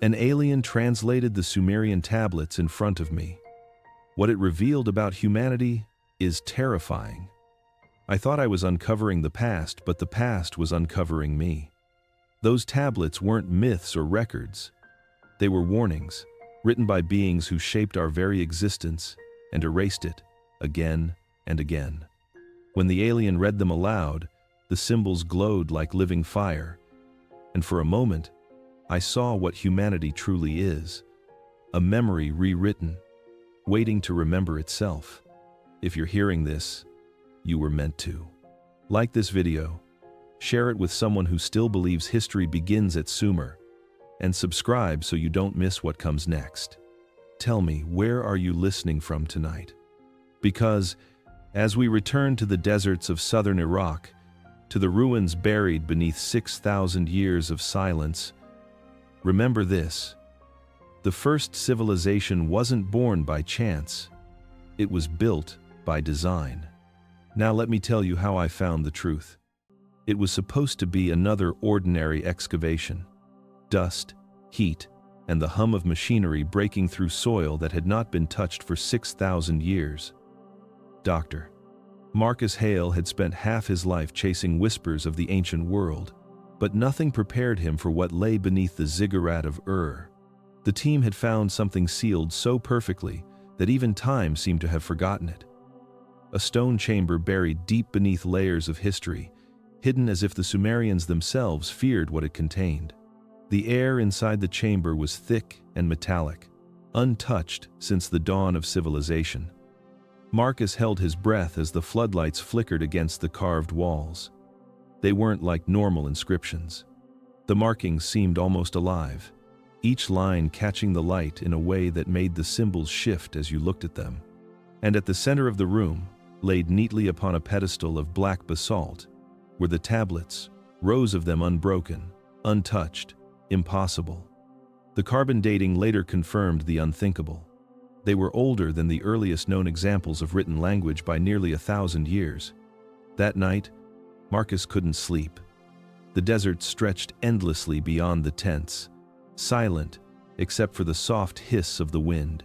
An alien translated the Sumerian tablets in front of me. What it revealed about humanity is terrifying. I thought I was uncovering the past, but the past was uncovering me. Those tablets weren't myths or records. They were warnings, written by beings who shaped our very existence and erased it again and again. When the alien read them aloud, the symbols glowed like living fire, and for a moment, I saw what humanity truly is: a memory rewritten, waiting to remember itself. If you're hearing this, you were meant to. Like this video, share it with someone who still believes history begins at Sumer, and subscribe so you don't miss what comes next. Tell me, where are you listening from tonight? Because as we return to the deserts of southern Iraq, to the ruins buried beneath 6,000 years of silence, remember this: the first civilization wasn't born by chance, it was built by design. Now let me tell you how I found the truth. It was supposed to be another ordinary excavation. Dust, heat, and the hum of machinery breaking through soil that had not been touched for 6,000 years. Dr. Marcus Hale had spent half his life chasing whispers of the ancient world, but nothing prepared him for what lay beneath the ziggurat of Ur. The team had found something sealed so perfectly that even time seemed to have forgotten it. A stone chamber buried deep beneath layers of history, hidden as if the Sumerians themselves feared what it contained. The air inside the chamber was thick and metallic, untouched since the dawn of civilization. Marcus held his breath as the floodlights flickered against the carved walls. They weren't like normal inscriptions. The markings seemed almost alive, each line catching the light in a way that made the symbols shift as you looked at them. And at the center of the room, laid neatly upon a pedestal of black basalt, were the tablets, rows of them unbroken, untouched, impossible. The carbon dating later confirmed the unthinkable. They were older than the earliest known examples of written language by nearly 1,000 years. That night, Marcus couldn't sleep. The desert stretched endlessly beyond the tents, silent except for the soft hiss of the wind.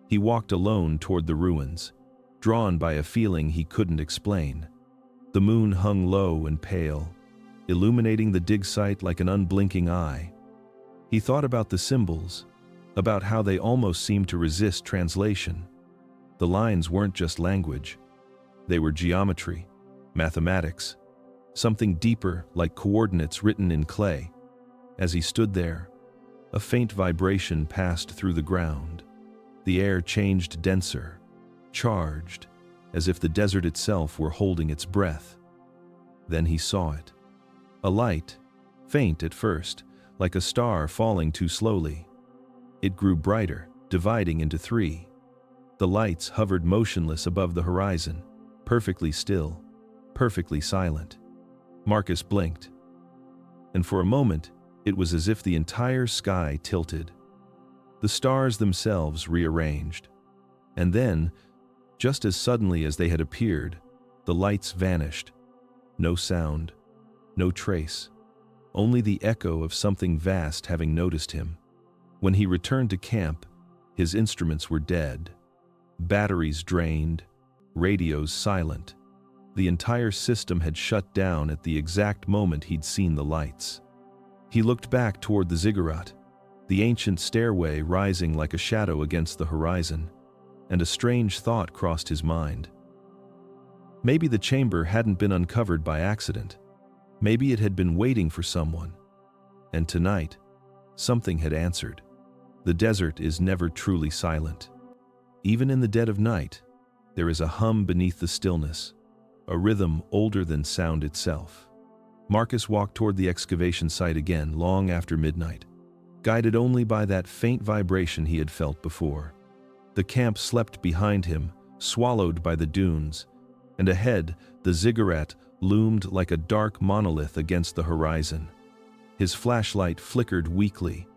He walked alone toward the ruins, drawn by a feeling he couldn't explain. The moon hung low and pale, illuminating the dig site like an unblinking eye. He thought about the symbols, about how they almost seemed to resist translation. The lines weren't just language. They were geometry, mathematics, something deeper like coordinates written in clay. As he stood there, a faint vibration passed through the ground. The air changed denser, charged, as if the desert itself were holding its breath. Then he saw it. A light, faint at first, like a star falling too slowly. It grew brighter, dividing into three. The lights hovered motionless above the horizon, perfectly still, perfectly silent. Marcus blinked, and for a moment, it was as if the entire sky tilted. The stars themselves rearranged. And then, just as suddenly as they had appeared, the lights vanished. No sound, no trace, only the echo of something vast having noticed him. When he returned to camp, his instruments were dead, batteries drained, radios silent. The entire system had shut down at the exact moment he'd seen the lights. He looked back toward the ziggurat, the ancient stairway rising like a shadow against the horizon, and a strange thought crossed his mind. Maybe the chamber hadn't been uncovered by accident. Maybe it had been waiting for someone. And tonight, something had answered. The desert is never truly silent. Even in the dead of night, there is a hum beneath the stillness, a rhythm older than sound itself. Marcus walked toward the excavation site again long after midnight, guided only by that faint vibration he had felt before. The camp slept behind him, swallowed by the dunes, and ahead, the ziggurat loomed like a dark monolith against the horizon. His flashlight flickered weakly,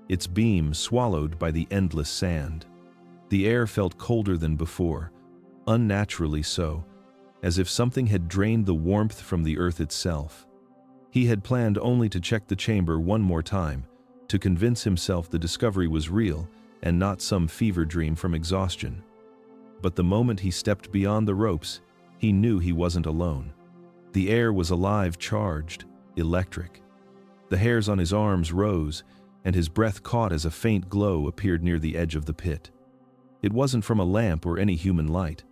its beam swallowed by the endless sand. The air felt colder than before, unnaturally so, as if something had drained the warmth from the earth itself. He had planned only to check the chamber one more time, to convince himself the discovery was real and not some fever dream from exhaustion. But the moment he stepped beyond the ropes, he knew he wasn't alone. The air was alive, charged, electric. The hairs on his arms rose, and his breath caught as a faint glow appeared near the edge of the pit. It wasn't from a lamp or any human light.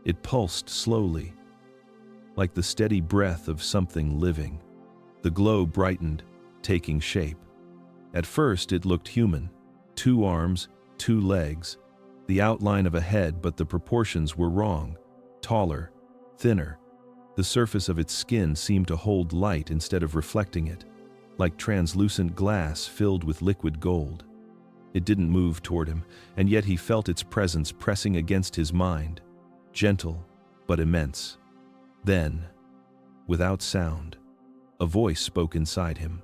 It pulsed slowly, like the steady breath of something living. The glow brightened, taking shape. At first it looked human. 2 arms, 2 legs, the outline of a head, but the proportions were wrong. Taller, thinner. The surface of its skin seemed to hold light instead of reflecting it, like translucent glass filled with liquid gold. It didn't move toward him, and yet he felt its presence pressing against his mind, gentle but immense. Then, without sound, a voice spoke inside him.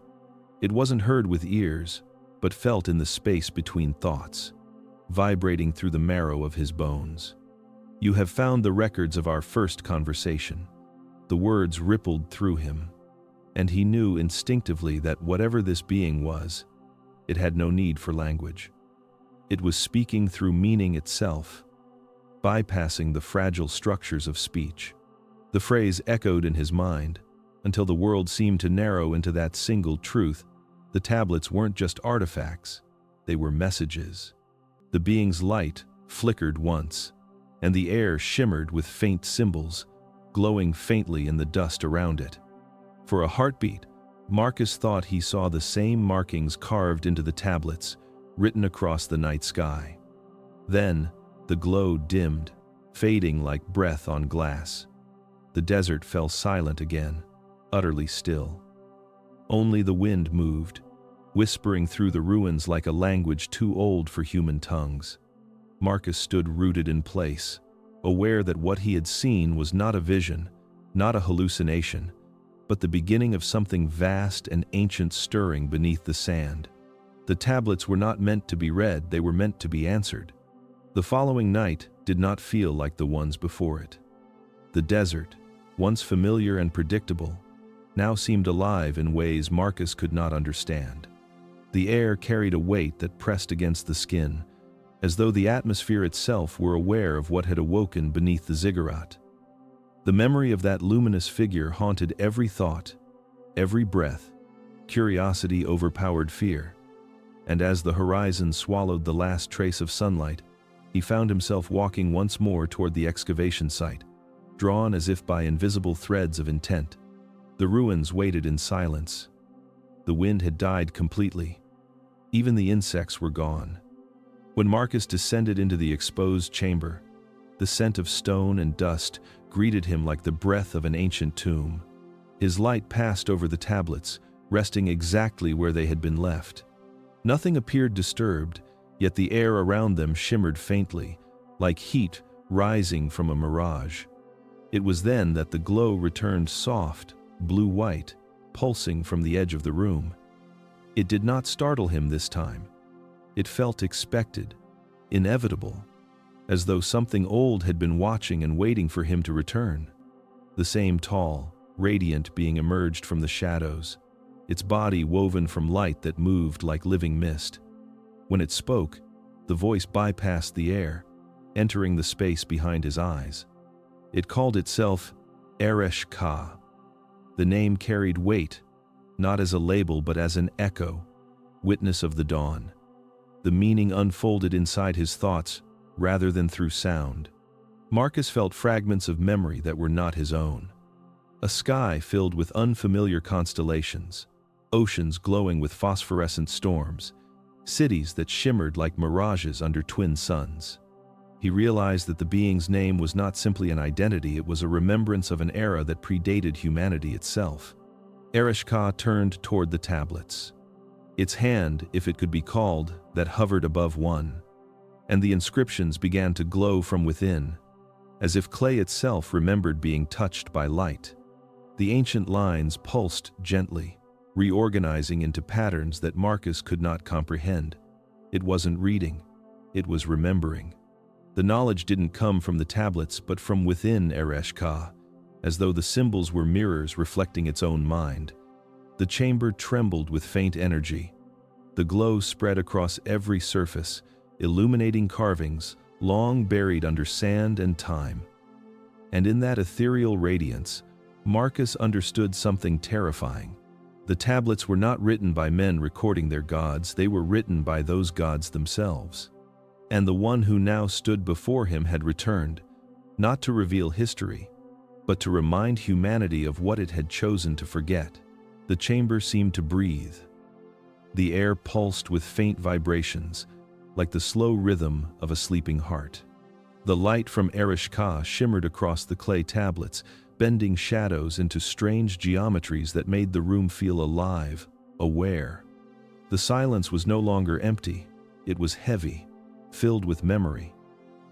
It wasn't heard with ears, but felt in the space between thoughts, vibrating through the marrow of his bones. "You have found the records of our first conversation." The words rippled through him, and he knew instinctively that whatever this being was, it had no need for language. It was speaking through meaning itself, bypassing the fragile structures of speech. The phrase echoed in his mind, until the world seemed to narrow into that single truth. The tablets weren't just artifacts, they were messages. The being's light flickered once, and the air shimmered with faint symbols, glowing faintly in the dust around it. For a heartbeat, Marcus thought he saw the same markings carved into the tablets, written across the night sky. Then, the glow dimmed, fading like breath on glass. The desert fell silent again, utterly still. Only the wind moved, whispering through the ruins like a language too old for human tongues. Marcus stood rooted in place, aware that what he had seen was not a vision, not a hallucination, but the beginning of something vast and ancient stirring beneath the sand. The tablets were not meant to be read, they were meant to be answered. The following night did not feel like the ones before it. The desert, once familiar and predictable, now seemed alive in ways Marcus could not understand. The air carried a weight that pressed against the skin, as though the atmosphere itself were aware of what had awoken beneath the ziggurat. The memory of that luminous figure haunted every thought, every breath. Curiosity overpowered fear, and as the horizon swallowed the last trace of sunlight, he found himself walking once more toward the excavation site, drawn as if by invisible threads of intent. The ruins waited in silence. The wind had died completely. Even the insects were gone. When Marcus descended into the exposed chamber, the scent of stone and dust greeted him like the breath of an ancient tomb. His light passed over the tablets, resting exactly where they had been left. Nothing appeared disturbed, yet the air around them shimmered faintly, like heat rising from a mirage. It was then that the glow returned soft, blue-white, pulsing from the edge of the room. It did not startle him this time. It felt expected, inevitable, as though something old had been watching and waiting for him to return. The same tall, radiant being emerged from the shadows, its body woven from light that moved like living mist. When it spoke, the voice bypassed the air, entering the space behind his eyes. It called itself Eresh Ka. The name carried weight, not as a label but as an echo, witness of the dawn. The meaning unfolded inside his thoughts rather than through sound. Marcus felt fragments of memory that were not his own. A sky filled with unfamiliar constellations, oceans glowing with phosphorescent storms, cities that shimmered like mirages under twin suns. He realized that the being's name was not simply an identity, it was a remembrance of an era that predated humanity itself. Eresh Ka turned toward the tablets. Its hand, if it could be called, that hovered above one, and the inscriptions began to glow from within, as if clay itself remembered being touched by light. The ancient lines pulsed gently, reorganizing into patterns that Marcus could not comprehend. It wasn't reading, it was remembering. The knowledge didn't come from the tablets but from within Eresh Ka, as though the symbols were mirrors reflecting its own mind. The chamber trembled with faint energy. The glow spread across every surface, illuminating carvings long buried under sand and time. And in that ethereal radiance, Marcus understood something terrifying. The tablets were not written by men recording their gods, they were written by those gods themselves. And the one who now stood before him had returned, not to reveal history, but to remind humanity of what it had chosen to forget. The chamber seemed to breathe. The air pulsed with faint vibrations, like the slow rhythm of a sleeping heart. The light from Ereshkigal shimmered across the clay tablets, bending shadows into strange geometries that made the room feel alive, aware. The silence was no longer empty, it was heavy, filled with memory.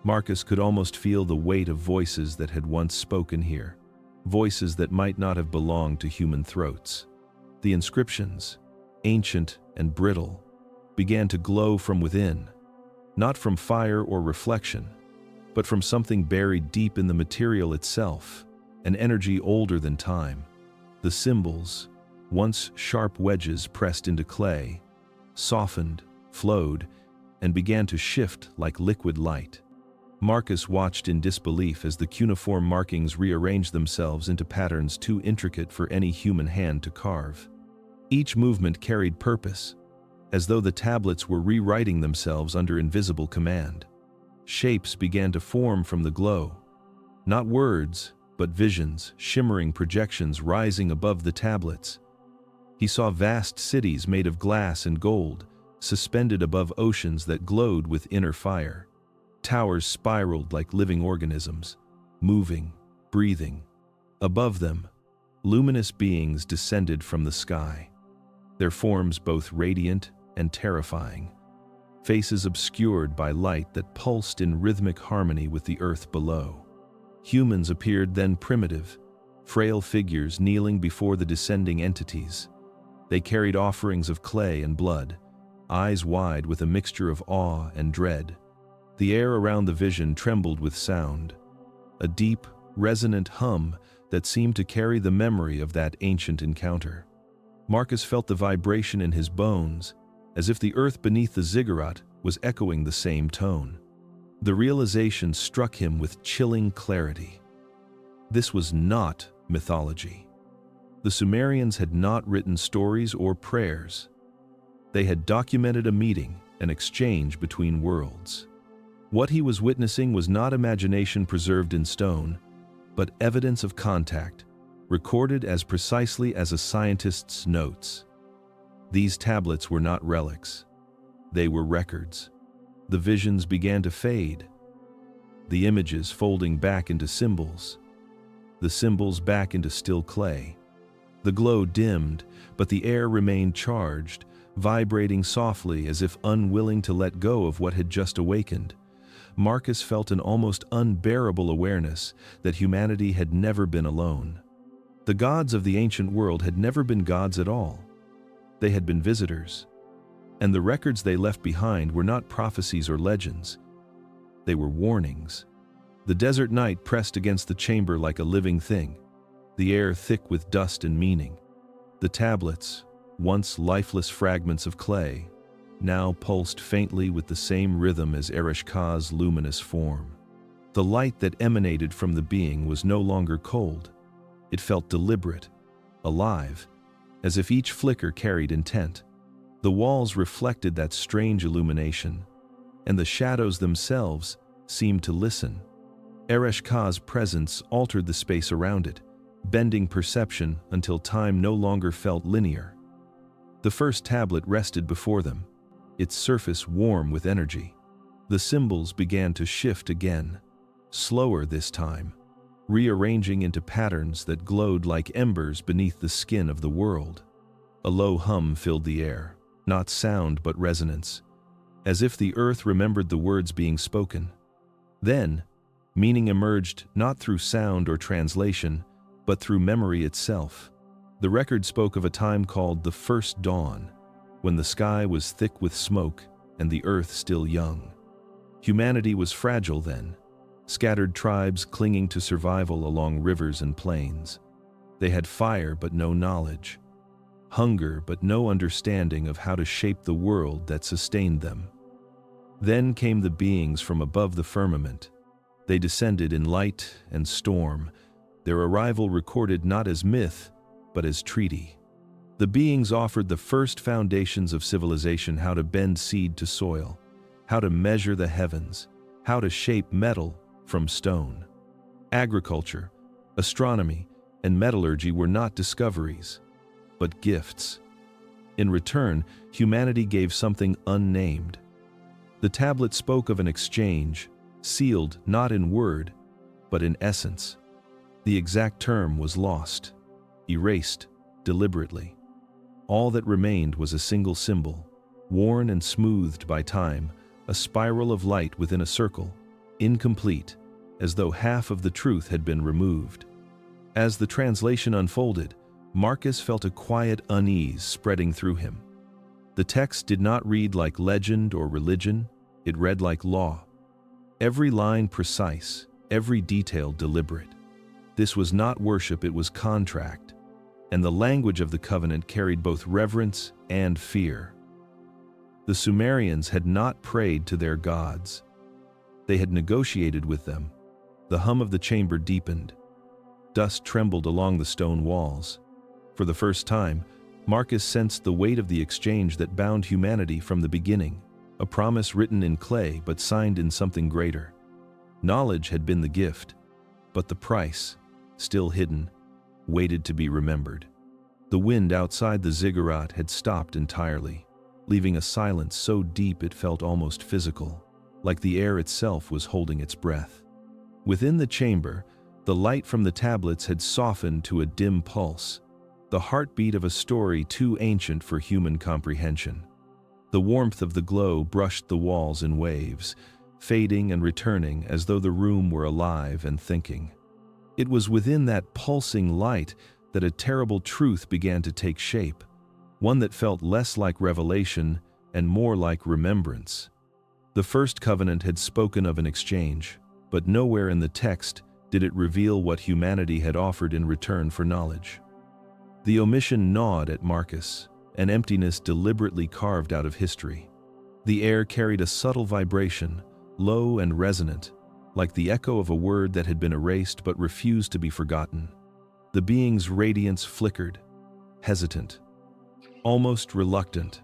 Marcus could almost feel the weight of voices that had once spoken here, voices that might not have belonged to human throats. The inscriptions, ancient and brittle, began to glow from within, not from fire or reflection, but from something buried deep in the material itself, an energy older than time. The symbols, once sharp wedges pressed into clay, softened, flowed, and began to shift like liquid light. Marcus watched in disbelief as the cuneiform markings rearranged themselves into patterns too intricate for any human hand to carve. Each movement carried purpose, as though the tablets were rewriting themselves under invisible command. Shapes began to form from the glow. Not words, but visions, shimmering projections rising above the tablets. He saw vast cities made of glass and gold, suspended above oceans that glowed with inner fire. Towers spiraled like living organisms, moving, breathing. Above them, luminous beings descended from the sky, their forms both radiant and terrifying, faces obscured by light that pulsed in rhythmic harmony with the earth below. Humans appeared then primitive, frail figures kneeling before the descending entities. They carried offerings of clay and blood, eyes wide with a mixture of awe and dread. The air around the vision trembled with sound, a deep, resonant hum that seemed to carry the memory of that ancient encounter. Marcus felt the vibration in his bones, as if the earth beneath the ziggurat was echoing the same tone. The realization struck him with chilling clarity. This was not mythology. The Sumerians had not written stories or prayers. They had documented a meeting, an exchange between worlds. What he was witnessing was not imagination preserved in stone, but evidence of contact, recorded as precisely as a scientist's notes. These tablets were not relics. They were records. The visions began to fade, the images folding back into symbols, the symbols back into still clay. The glow dimmed, but the air remained charged, vibrating softly as if unwilling to let go of what had just awakened. Marcus felt an almost unbearable awareness that humanity had never been alone. The gods of the ancient world had never been gods at all. They had been visitors, and the records they left behind were not prophecies or legends. They were warnings. The desert night pressed against the chamber like a living thing, the air thick with dust and meaning. The tablets, once lifeless fragments of clay, now pulsed faintly with the same rhythm as Ereshkigal's luminous form. The light that emanated from the being was no longer cold. It felt deliberate, alive, as if each flicker carried intent. The walls reflected that strange illumination, and the shadows themselves seemed to listen. Ereshkigal's presence altered the space around it, bending perception until time no longer felt linear. The first tablet rested before them, its surface warm with energy. The symbols began to shift again, slower this time, rearranging into patterns that glowed like embers beneath the skin of the world. A low hum filled the air, not sound but resonance, as if the earth remembered the words being spoken. Then, meaning emerged not through sound or translation, but through memory itself. The record spoke of a time called the First Dawn, when the sky was thick with smoke and the earth still young. Humanity was fragile then, scattered tribes clinging to survival along rivers and plains. They had fire but no knowledge. hunger but no understanding of how to shape the world that sustained them. Then came the beings from above the firmament. They descended in light and storm, their arrival recorded not as myth, but as treaty. The beings offered the first foundations of civilization: how to bend seed to soil, how to measure the heavens, how to shape metal from stone. Agriculture, astronomy, and metallurgy were not discoveries, but gifts. In return, humanity gave something unnamed. The tablet spoke of an exchange, sealed not in word, but in essence. The exact term was lost, erased deliberately. All that remained was a single symbol, worn and smoothed by time, a spiral of light within a circle, incomplete, as though half of the truth had been removed. As the translation unfolded, Marcus felt a quiet unease spreading through him. The text did not read like legend or religion, it read like law. Every line precise, every detail deliberate. This was not worship, it was contract, and the language of the covenant carried both reverence and fear. The Sumerians had not prayed to their gods. They had negotiated with them. The hum of the chamber deepened. Dust trembled along the stone walls. For the first time, Marcus sensed the weight of the exchange that bound humanity from the beginning, a promise written in clay but signed in something greater. Knowledge had been the gift, but the price, still hidden, waited to be remembered. The wind outside the ziggurat had stopped entirely, leaving a silence so deep it felt almost physical, like the air itself was holding its breath. Within the chamber, the light from the tablets had softened to a dim pulse, the heartbeat of a story too ancient for human comprehension. The warmth of the glow brushed the walls in waves, fading and returning as though the room were alive and thinking. It was within that pulsing light that a terrible truth began to take shape, one that felt less like revelation and more like remembrance. The first covenant had spoken of an exchange, but nowhere in the text did it reveal what humanity had offered in return for knowledge. The omission gnawed at Marcus, an emptiness deliberately carved out of history. The air carried a subtle vibration, low and resonant, like the echo of a word that had been erased but refused to be forgotten. The being's radiance flickered, hesitant, almost reluctant,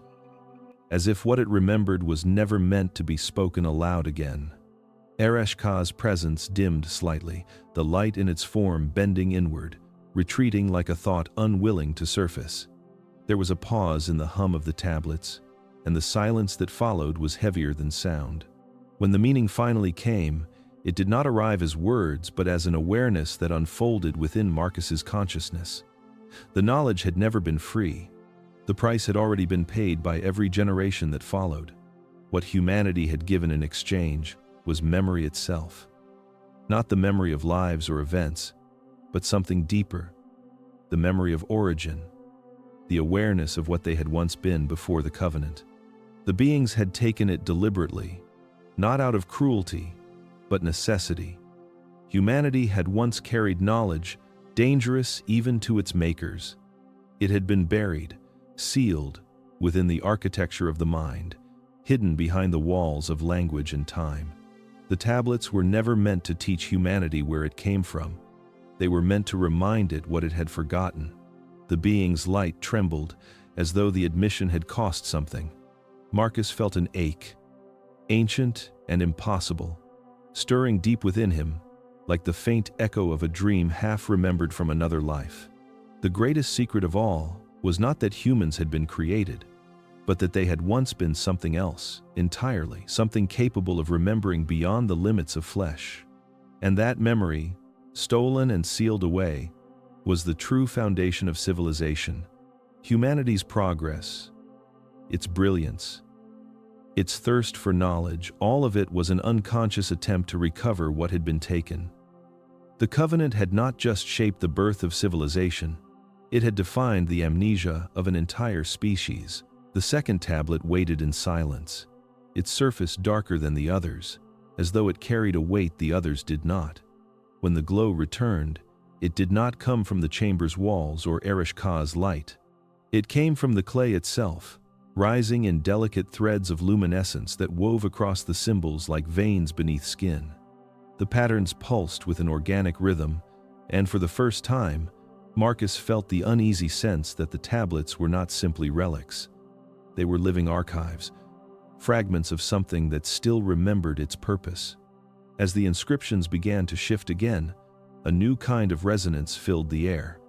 as if what it remembered was never meant to be spoken aloud again. Ereshka's presence dimmed slightly, the light in its form bending inward, retreating like a thought unwilling to surface. There was a pause in the hum of the tablets, and the silence that followed was heavier than sound. When the meaning finally came, it did not arrive as words but as an awareness that unfolded within Marcus's consciousness. The knowledge had never been free. The price had already been paid by every generation that followed. What humanity had given in exchange was memory itself. Not the memory of lives or events, but something deeper, the memory of origin, the awareness of what they had once been before the covenant. The beings had taken it deliberately, not out of cruelty, but necessity. Humanity had once carried knowledge, dangerous even to its makers. It had been buried, sealed, within the architecture of the mind, hidden behind the walls of language and time. The tablets were never meant to teach humanity where it came from. They were meant to remind it what it had forgotten. The being's light trembled, as though the admission had cost something. Marcus felt an ache, ancient and impossible, stirring deep within him, like the faint echo of a dream half remembered from another life. The greatest secret of all was not that humans had been created, but that they had once been something else, entirely, something capable of remembering beyond the limits of flesh. And that memory, stolen and sealed away, was the true foundation of civilization, humanity's progress, its brilliance, its thirst for knowledge. All of it was an unconscious attempt to recover what had been taken. The covenant had not just shaped the birth of civilization, it had defined the amnesia of an entire species. The second tablet waited in silence, its surface darker than the others, as though it carried a weight the others did not. When the glow returned, it did not come from the chamber's walls or Ereshka's light. It came from the clay itself, rising in delicate threads of luminescence that wove across the symbols like veins beneath skin. The patterns pulsed with an organic rhythm, and for the first time, Marcus felt the uneasy sense that the tablets were not simply relics. They were living archives, fragments of something that still remembered its purpose. As the inscriptions began to shift again, a new kind of resonance filled the air.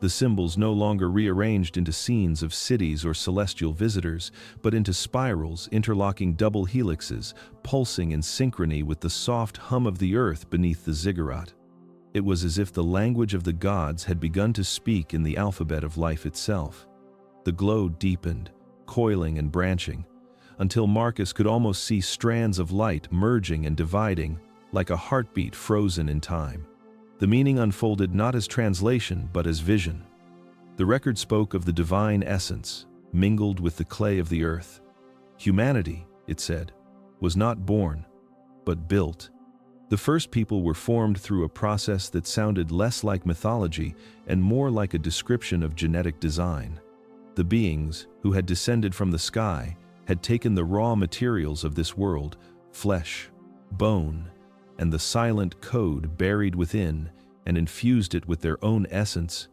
The symbols no longer rearranged into scenes of cities or celestial visitors, but into spirals, interlocking double helixes, pulsing in synchrony with the soft hum of the earth beneath the ziggurat. It was as if the language of the gods had begun to speak in the alphabet of life itself. The glow deepened, coiling and branching, until Marcus could almost see strands of light merging and dividing, like a heartbeat frozen in time. The meaning unfolded not as translation, but as vision. The record spoke of the divine essence, mingled with the clay of the earth. Humanity, it said, was not born, but built. The first people were formed through a process that sounded less like mythology and more like a description of genetic design. The beings, who had descended from the sky, had taken the raw materials of this world, flesh, bone, and the silent code buried within, and infused it with their own essence,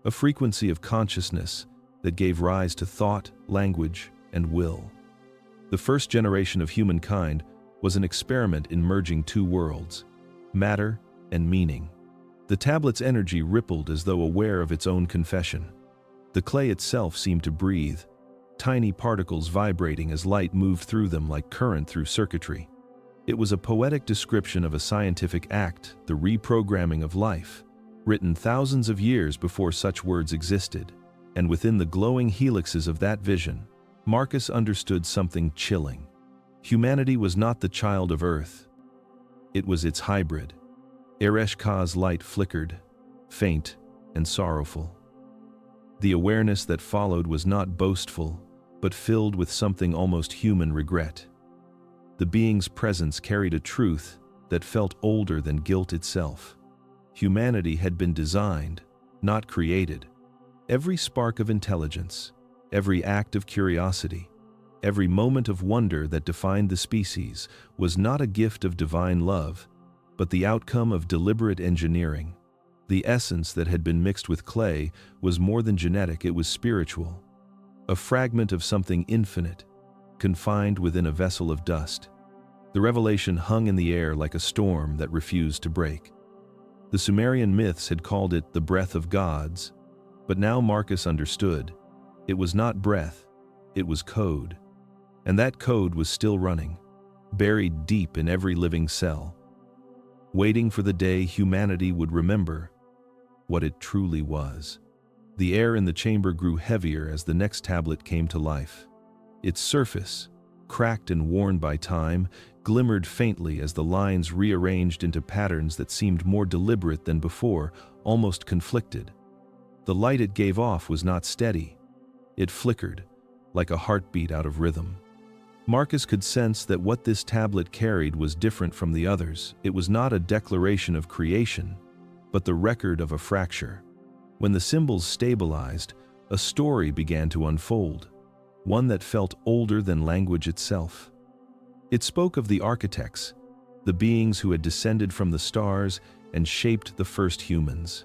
a frequency of consciousness that gave rise to thought, language, and will. The first generation of humankind was an experiment in merging two worlds, matter and meaning. The tablet's energy rippled as though aware of its own confession. The clay itself seemed to breathe, tiny particles vibrating as light moved through them like current through circuitry. It was a poetic description of a scientific act, the reprogramming of life, written thousands of years before such words existed, and within the glowing helixes of that vision, Marcus understood something chilling. Humanity was not the child of Earth. It was its hybrid. Ereshka's light flickered, faint and sorrowful. The awareness that followed was not boastful, but filled with something almost human regret. The being's presence carried a truth that felt older than guilt itself. Humanity had been designed, not created. Every spark of intelligence, every act of curiosity, every moment of wonder that defined the species was not a gift of divine love, but the outcome of deliberate engineering. The essence that had been mixed with clay was more than genetic, it was spiritual. A fragment of something infinite, confined within a vessel of dust. The revelation hung in the air like a storm that refused to break. The Sumerian myths had called it the breath of gods, but now Marcus understood. It was not breath, it was code. And that code was still running, buried deep in every living cell, waiting for the day humanity would remember what it truly was. The air in the chamber grew heavier as the next tablet came to life. Its surface, cracked and worn by time, glimmered faintly as the lines rearranged into patterns that seemed more deliberate than before, almost conflicted. The light it gave off was not steady. It flickered, like a heartbeat out of rhythm. Marcus could sense that what this tablet carried was different from the others. It was not a declaration of creation, but the record of a fracture. When the symbols stabilized, a story began to unfold, one that felt older than language itself. It spoke of the architects, the beings who had descended from the stars and shaped the first humans.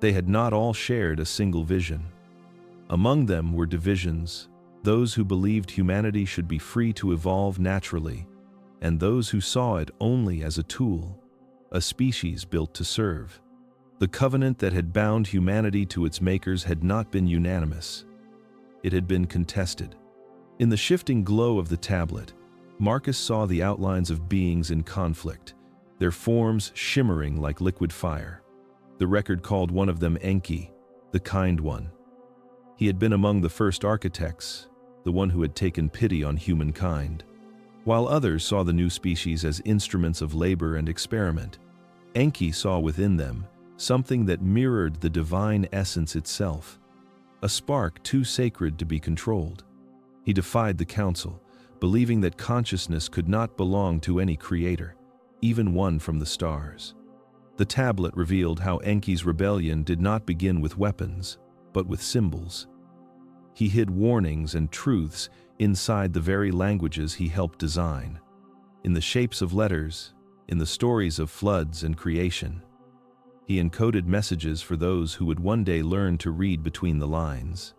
They had not all shared a single vision. Among them were divisions, those who believed humanity should be free to evolve naturally, and those who saw it only as a tool, a species built to serve. The covenant that had bound humanity to its makers had not been unanimous. It had been contested. In the shifting glow of the tablet, Marcus saw the outlines of beings in conflict, their forms shimmering like liquid fire. The record called one of them Enki, the kind one. He had been among the first architects, the one who had taken pity on humankind. While others saw the new species as instruments of labor and experiment, Enki saw within them something that mirrored the divine essence itself, a spark too sacred to be controlled. He defied the council, believing that consciousness could not belong to any creator, even one from the stars. The tablet revealed how Enki's rebellion did not begin with weapons, but with symbols. He hid warnings and truths inside the very languages he helped design, in the shapes of letters, in the stories of floods and creation. He encoded messages for those who would one day learn to read between the lines.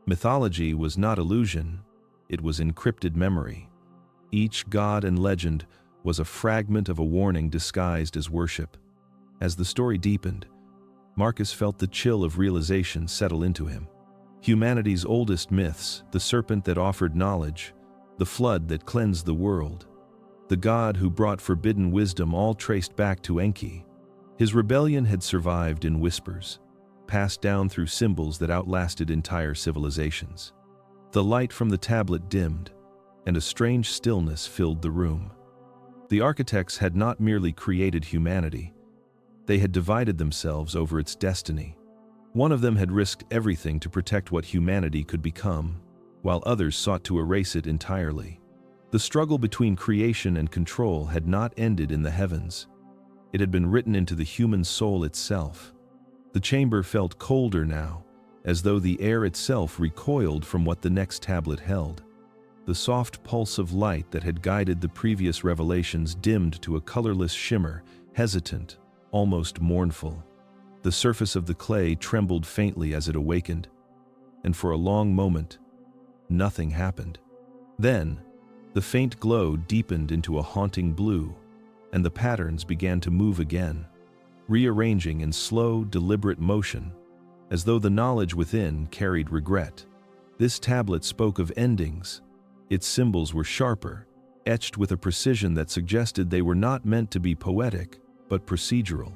Mythology was not illusion, it was encrypted memory. Each god and legend was a fragment of a warning disguised as worship. As the story deepened, Marcus felt the chill of realization settle into him. Humanity's oldest myths, the serpent that offered knowledge, the flood that cleansed the world, the god who brought forbidden wisdom, all traced back to Enki. His rebellion had survived in whispers, passed down through symbols that outlasted entire civilizations. The light from the tablet dimmed, and a strange stillness filled the room. The architects had not merely created humanity, they had divided themselves over its destiny. One of them had risked everything to protect what humanity could become, while others sought to erase it entirely. The struggle between creation and control had not ended in the heavens. It had been written into the human soul itself. The chamber felt colder now, as though the air itself recoiled from what the next tablet held. The soft pulse of light that had guided the previous revelations dimmed to a colorless shimmer, hesitant, almost mournful. The surface of the clay trembled faintly as it awakened, and for a long moment, nothing happened. Then, the faint glow deepened into a haunting blue, and the patterns began to move again, rearranging in slow, deliberate motion, as though the knowledge within carried regret. This tablet spoke of endings. Its symbols were sharper, etched with a precision that suggested they were not meant to be poetic, but procedural.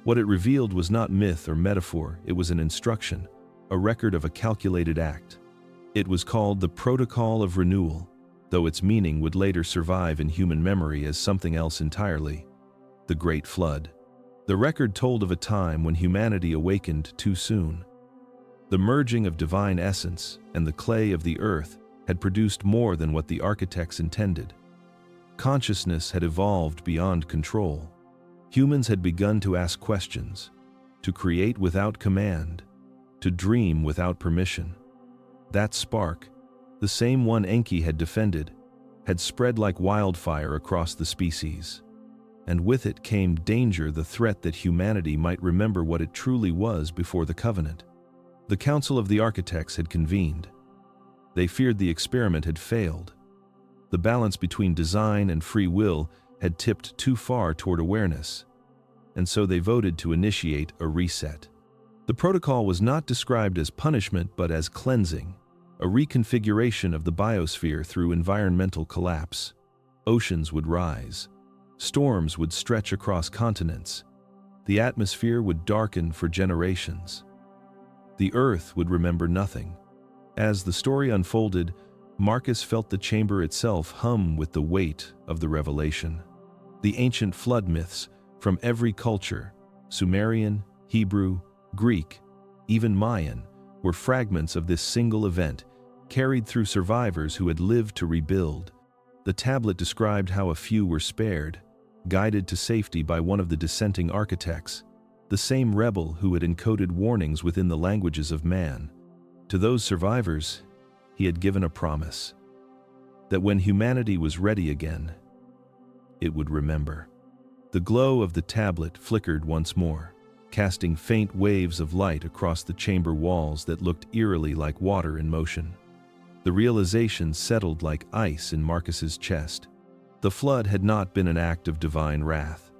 What it revealed was not myth or metaphor, it was an instruction, a record of a calculated act. It was called the Protocol of Renewal, though its meaning would later survive in human memory as something else entirely: the Great Flood. The record told of a time when humanity awakened too soon. The merging of divine essence and the clay of the earth had produced more than what the architects intended. Consciousness had evolved beyond control. Humans had begun to ask questions, to create without command, to dream without permission. That spark, the same one Enki had defended, had spread like wildfire across the species. And with it came danger, the threat that humanity might remember what it truly was before the covenant. The Council of the Architects had convened. They feared the experiment had failed. The balance between design and free will had tipped too far toward awareness, and so they voted to initiate a reset. The protocol was not described as punishment but as cleansing, a reconfiguration of the biosphere through environmental collapse. Oceans would rise. Storms would stretch across continents. The atmosphere would darken for generations. The earth would remember nothing. As the story unfolded, Marcus felt the chamber itself hum with the weight of the revelation. The ancient flood myths from every culture, Sumerian, Hebrew, Greek, even Mayan, were fragments of this single event, carried through survivors who had lived to rebuild. The tablet described how a few were spared, guided to safety by one of the dissenting architects, the same rebel who had encoded warnings within the languages of man. To those survivors, he had given a promise that when humanity was ready again, it would remember. The glow of the tablet flickered once more, casting faint waves of light across the chamber walls that looked eerily like water in motion. The realization settled like ice in Marcus's chest. The flood had not been an act of divine wrath.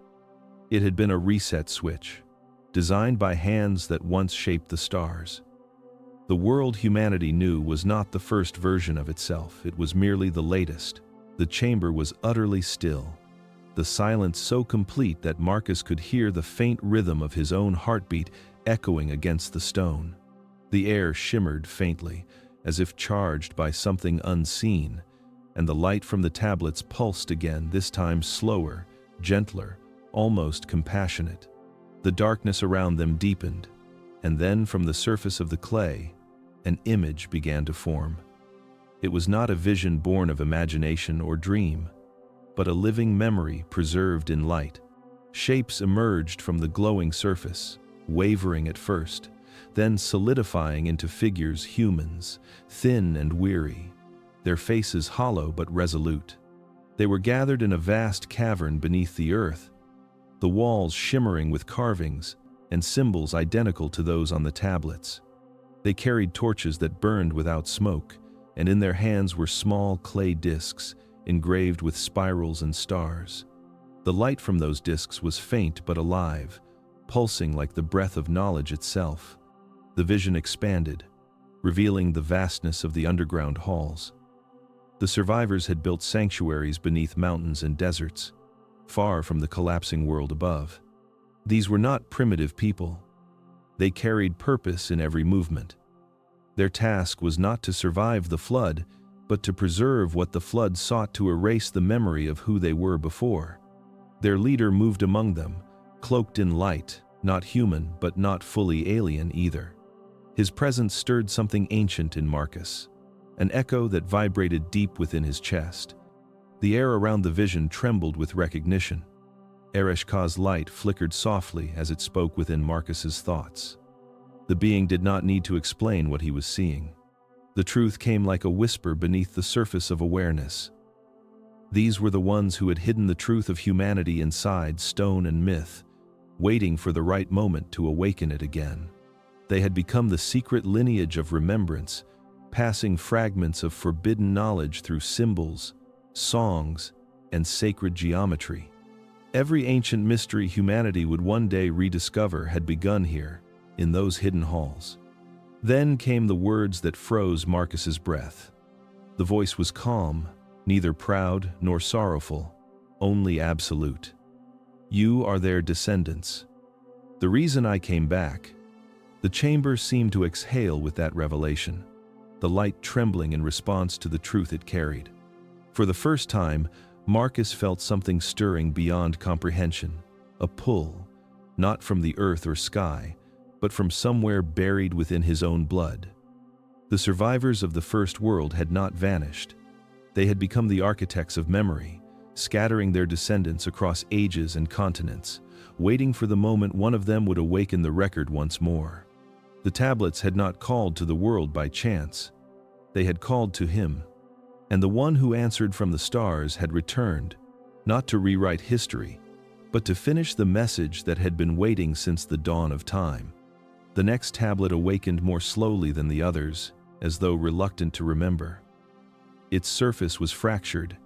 It had been a reset switch, designed by hands that once shaped the stars. The world humanity knew was not the first version of itself, it was merely the latest. The chamber was utterly still, the silence so complete that Marcus could hear the faint rhythm of his own heartbeat echoing against the stone. The air shimmered faintly, as if charged by something unseen, and the light from the tablets pulsed again, this time slower, gentler, almost compassionate. The darkness around them deepened, and then from the surface of the clay, an image began to form. It was not a vision born of imagination or dream, but a living memory preserved in light. Shapes emerged from the glowing surface, wavering at first, then solidifying into figures humans, thin and weary, their faces hollow but resolute. They were gathered in a vast cavern beneath the earth, the walls shimmering with carvings and symbols identical to those on the tablets. They carried torches that burned without smoke, and in their hands were small clay discs engraved with spirals and stars. The light from those discs was faint but alive, pulsing like the breath of knowledge itself. The vision expanded, revealing the vastness of the underground halls. The survivors had built sanctuaries beneath mountains and deserts, far from the collapsing world above. These were not primitive people. They carried purpose in every movement. Their task was not to survive the flood, but to preserve what the flood sought to erase the memory of who they were before. Their leader moved among them, cloaked in light, not human but not fully alien either. His presence stirred something ancient in Marcus, an echo that vibrated deep within his chest. The air around the vision trembled with recognition. Ereshka's light flickered softly as it spoke within Marcus's thoughts. The being did not need to explain what he was seeing. The truth came like a whisper beneath the surface of awareness. These were the ones who had hidden the truth of humanity inside stone and myth, waiting for the right moment to awaken it again. They had become the secret lineage of remembrance, passing fragments of forbidden knowledge through symbols, songs, and sacred geometry. Every ancient mystery humanity would one day rediscover had begun here, in those hidden halls. Then came the words that froze Marcus's breath. The voice was calm, neither proud nor sorrowful, only absolute. You are their descendants. The reason I came back. The chamber seemed to exhale with that revelation, the light trembling in response to the truth it carried. For the first time, Marcus felt something stirring beyond comprehension, a pull, not from the earth or sky, but from somewhere buried within his own blood. The survivors of the First World had not vanished. They had become the architects of memory, scattering their descendants across ages and continents, waiting for the moment one of them would awaken the record once more. The tablets had not called to the world by chance. They had called to him. And the one who answered from the stars had returned, not to rewrite history, but to finish the message that had been waiting since the dawn of time. The next tablet awakened more slowly than the others, as though reluctant to remember. Its surface was fractured,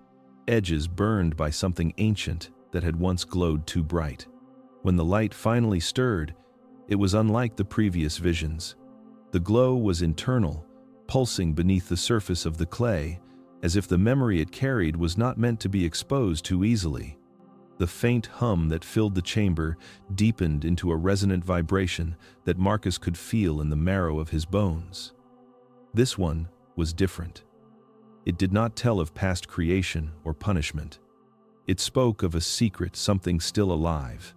edges burned by something ancient that had once glowed too bright. When the light finally stirred, it was unlike the previous visions. The glow was internal, pulsing beneath the surface of the clay, as if the memory it carried was not meant to be exposed too easily. The faint hum that filled the chamber deepened into a resonant vibration that Marcus could feel in the marrow of his bones. This one was different. It did not tell of past creation or punishment. It spoke of a secret, something still alive.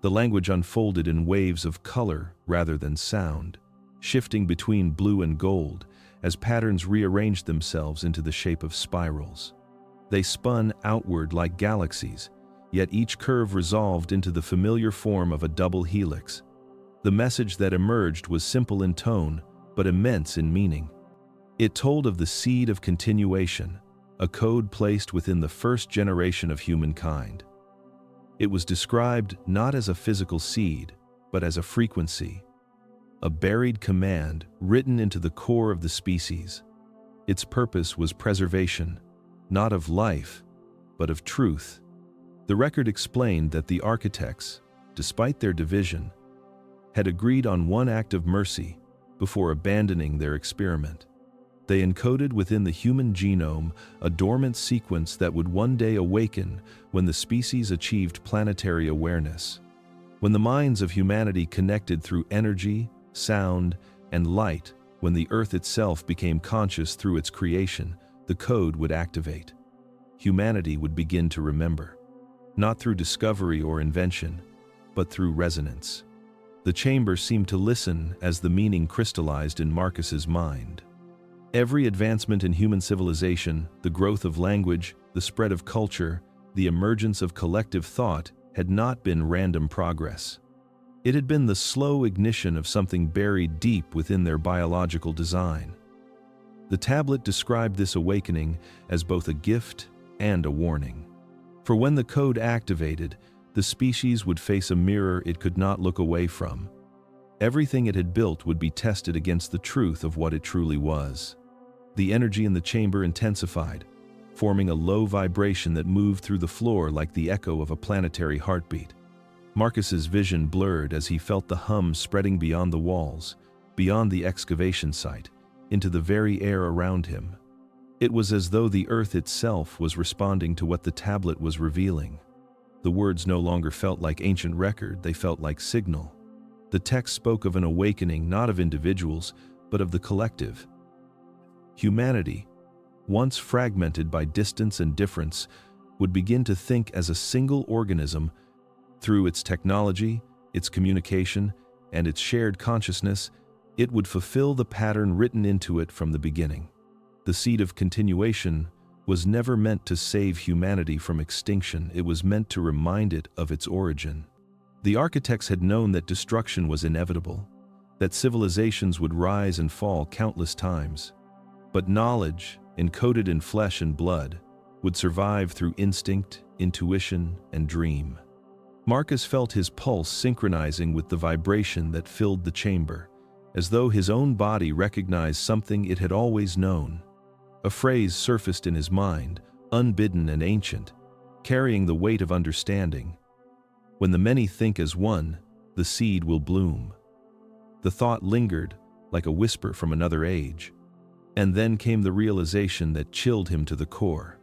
The language unfolded in waves of color rather than sound, shifting between blue and gold as patterns rearranged themselves into the shape of spirals. They spun outward like galaxies, yet each curve resolved into the familiar form of a double helix. The message that emerged was simple in tone, but immense in meaning. It told of the seed of continuation, a code placed within the first generation of humankind. It was described not as a physical seed, but as a frequency, a buried command written into the core of the species. Its purpose was preservation, not of life, but of truth. The record explained that the architects, despite their division, had agreed on one act of mercy before abandoning their experiment. They encoded within the human genome a dormant sequence that would one day awaken when the species achieved planetary awareness. When the minds of humanity connected through energy, sound, and light, when the Earth itself became conscious through its creation, the code would activate. Humanity would begin to remember. Not through discovery or invention, but through resonance. The chamber seemed to listen as the meaning crystallized in Marcus's mind. Every advancement in human civilization, the growth of language, the spread of culture, the emergence of collective thought, had not been random progress. It had been the slow ignition of something buried deep within their biological design. The tablet described this awakening as both a gift and a warning. For when the code activated, the species would face a mirror it could not look away from. Everything it had built would be tested against the truth of what it truly was. The energy in the chamber intensified, forming a low vibration that moved through the floor like the echo of a planetary heartbeat. Marcus's vision blurred as he felt the hum spreading beyond the walls, beyond the excavation site, into the very air around him. It was as though the earth itself was responding to what the tablet was revealing. The words no longer felt like ancient record, they felt like signal. The text spoke of an awakening not of individuals, but of the collective. Humanity, once fragmented by distance and difference, would begin to think as a single organism. Through its technology, its communication, and its shared consciousness, it would fulfill the pattern written into it from the beginning. The seed of continuation was never meant to save humanity from extinction, it was meant to remind it of its origin. The architects had known that destruction was inevitable, that civilizations would rise and fall countless times. But knowledge, encoded in flesh and blood, would survive through instinct, intuition, and dream. Marcus felt his pulse synchronizing with the vibration that filled the chamber, as though his own body recognized something it had always known. A phrase surfaced in his mind, unbidden and ancient, carrying the weight of understanding. When the many think as one, the seed will bloom. The thought lingered, like a whisper from another age. And then came the realization that chilled him to the core.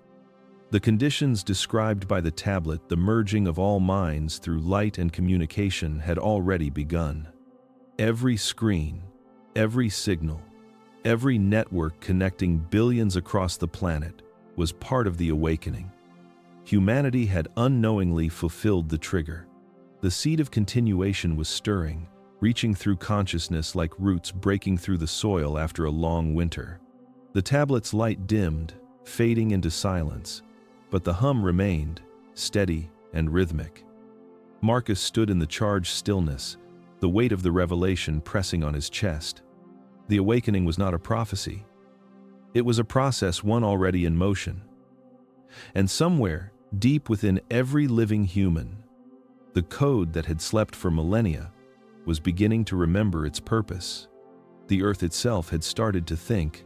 The conditions described by the tablet, the merging of all minds through light and communication, had already begun. Every screen, every signal, every network connecting billions across the planet was part of the awakening. Humanity had unknowingly fulfilled the trigger. The seed of continuation was stirring, reaching through consciousness like roots breaking through the soil after a long winter. The tablet's light dimmed, fading into silence, but the hum remained, steady and rhythmic. Marcus stood in the charged stillness, the weight of the revelation pressing on his chest. The awakening was not a prophecy. It was a process, one already in motion. And somewhere, deep within every living human, the code that had slept for millennia was beginning to remember its purpose. The earth itself had started to think,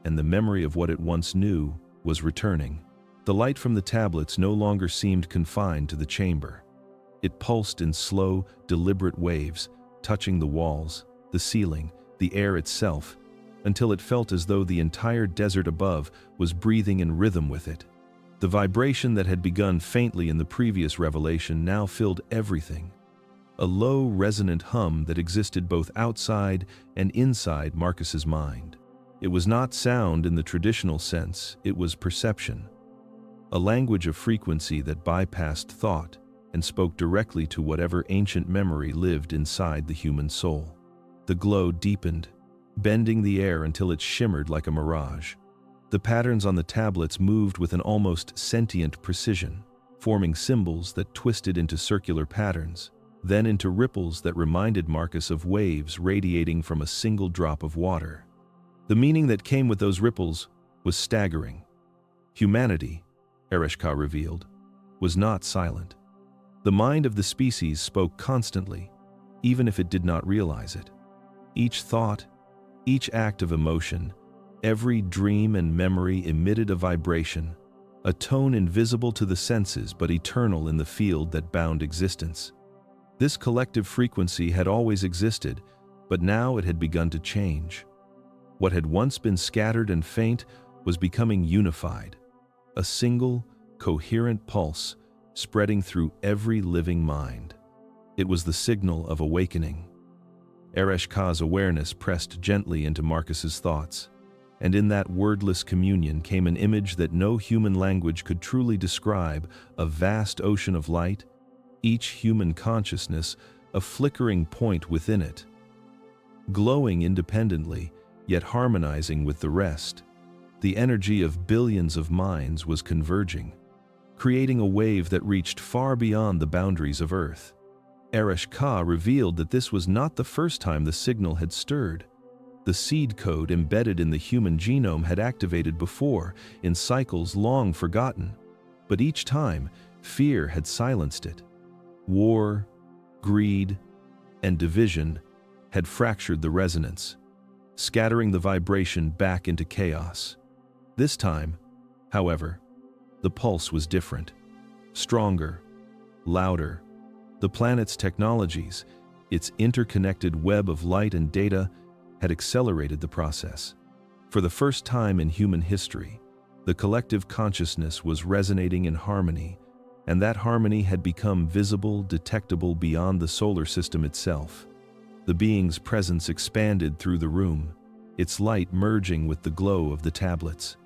and the memory of what it once knew was returning. The light from the tablets no longer seemed confined to the chamber. It pulsed in slow, deliberate waves, touching the walls, the ceiling, the air itself, until it felt as though the entire desert above was breathing in rhythm with it. The vibration that had begun faintly in the previous revelation now filled everything. A low, resonant hum that existed both outside and inside Marcus's mind. It was not sound in the traditional sense, it was perception. A language of frequency that bypassed thought and spoke directly to whatever ancient memory lived inside the human soul. The glow deepened, bending the air until it shimmered like a mirage. The patterns on the tablets moved with an almost sentient precision, forming symbols that twisted into circular patterns, then into ripples that reminded Marcus of waves radiating from a single drop of water. The meaning that came with those ripples was staggering. Humanity, Ereshka revealed, was not silent. The mind of the species spoke constantly, even if it did not realize it. Each thought, each act of emotion, every dream and memory emitted a vibration, a tone invisible to the senses but eternal in the field that bound existence. This collective frequency had always existed, but now it had begun to change. What had once been scattered and faint was becoming unified, a single, coherent pulse spreading through every living mind. It was the signal of awakening. Ereshka's awareness pressed gently into Marcus's thoughts, and in that wordless communion came an image that no human language could truly describe, a vast ocean of light, each human consciousness a flickering point within it. Glowing independently, yet harmonizing with the rest, the energy of billions of minds was converging, creating a wave that reached far beyond the boundaries of Earth. Eresh-Ka revealed that this was not the first time the signal had stirred. The seed code embedded in the human genome had activated before, in cycles long forgotten. But each time, fear had silenced it. War, greed, and division had fractured the resonance, scattering the vibration back into chaos. This time, however, the pulse was different. Stronger, louder. The planet's technologies, its interconnected web of light and data, had accelerated the process. For the first time in human history, the collective consciousness was resonating in harmony, and that harmony had become visible, detectable beyond the solar system itself. The being's presence expanded through the room, its light merging with the glow of the tablets.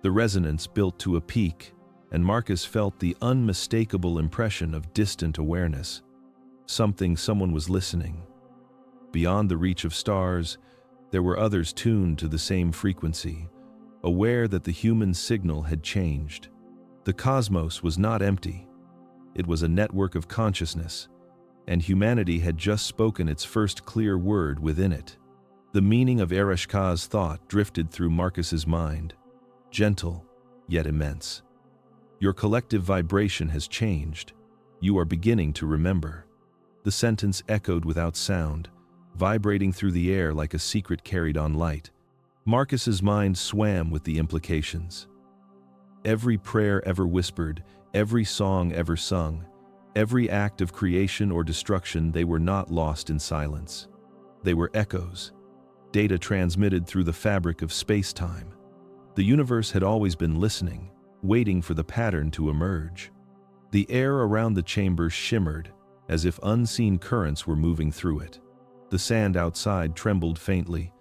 The resonance built to a peak, and Marcus felt the unmistakable impression of distant awareness. Someone was listening. Beyond the reach of stars, there were others tuned to the same frequency, aware that the human signal had changed. The cosmos was not empty. It was a network of consciousness, and humanity had just spoken its first clear word within it. The meaning of Eresh-Ka's thought drifted through Marcus's mind, gentle yet immense. Your collective vibration has changed. You are beginning to remember. The sentence echoed without sound, vibrating through the air like a secret carried on light. Marcus's mind swam with the implications. Every prayer ever whispered, every song ever sung, every act of creation or destruction, they were not lost in silence. They were echoes, data transmitted through the fabric of space-time. The universe had always been listening, waiting for the pattern to emerge. The air around the chamber shimmered, as if unseen currents were moving through it. The sand outside trembled faintly,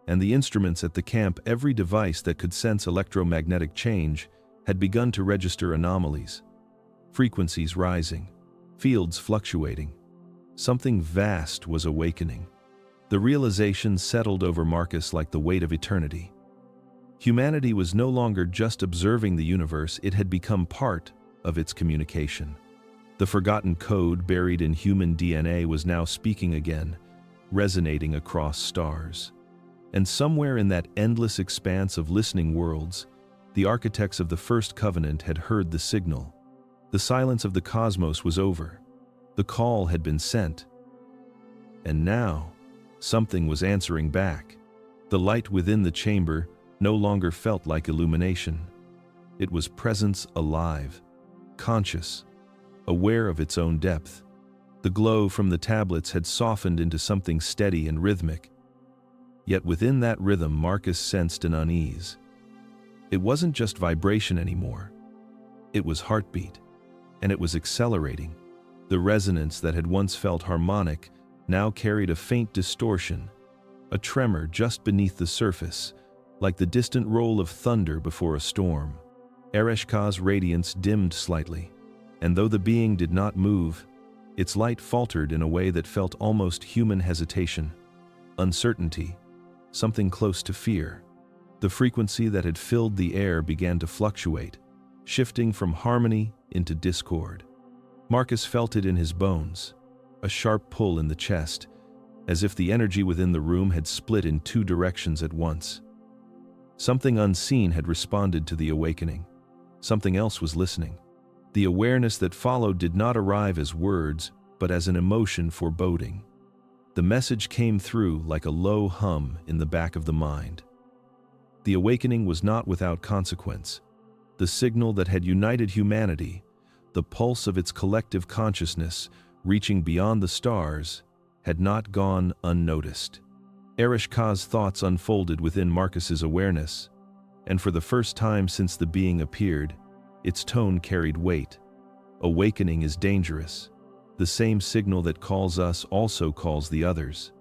and the instruments at the camp, every device that could sense electromagnetic change, had begun to register anomalies. Frequencies rising, fields fluctuating. Something vast was awakening. The realization settled over Marcus like the weight of eternity. Humanity was no longer just observing the universe, it had become part of its communication. The forgotten code buried in human DNA was now speaking again, resonating across stars. And somewhere in that endless expanse of listening worlds, the architects of the first covenant had heard the signal. The silence of the cosmos was over. The call had been sent. And now, something was answering back. The light within the chamber no longer felt like illumination. It was presence alive, conscious, aware of its own depth. The glow from the tablets had softened into something steady and rhythmic. Yet within that rhythm, Marcus sensed an unease. It wasn't just vibration anymore. It was heartbeat, and it was accelerating. The resonance that had once felt harmonic now carried a faint distortion, a tremor just beneath the surface, like the distant roll of thunder before a storm. Eresh-Ka's radiance dimmed slightly, and though the being did not move, its light faltered in a way that felt almost human hesitation, uncertainty, something close to fear. The frequency that had filled the air began to fluctuate, shifting from harmony into discord. Marcus felt it in his bones, a sharp pull in the chest, as if the energy within the room had split in two directions at once. Something unseen had responded to the awakening. Something else was listening. The awareness that followed did not arrive as words, but as an emotion foreboding. The message came through like a low hum in the back of the mind. The awakening was not without consequence. The signal that had united humanity, the pulse of its collective consciousness reaching beyond the stars, had not gone unnoticed. Eresh-Ka's thoughts unfolded within Marcus's awareness, and for the first time since the being appeared, its tone carried weight. Awakening is dangerous. The same signal that calls us also calls the others.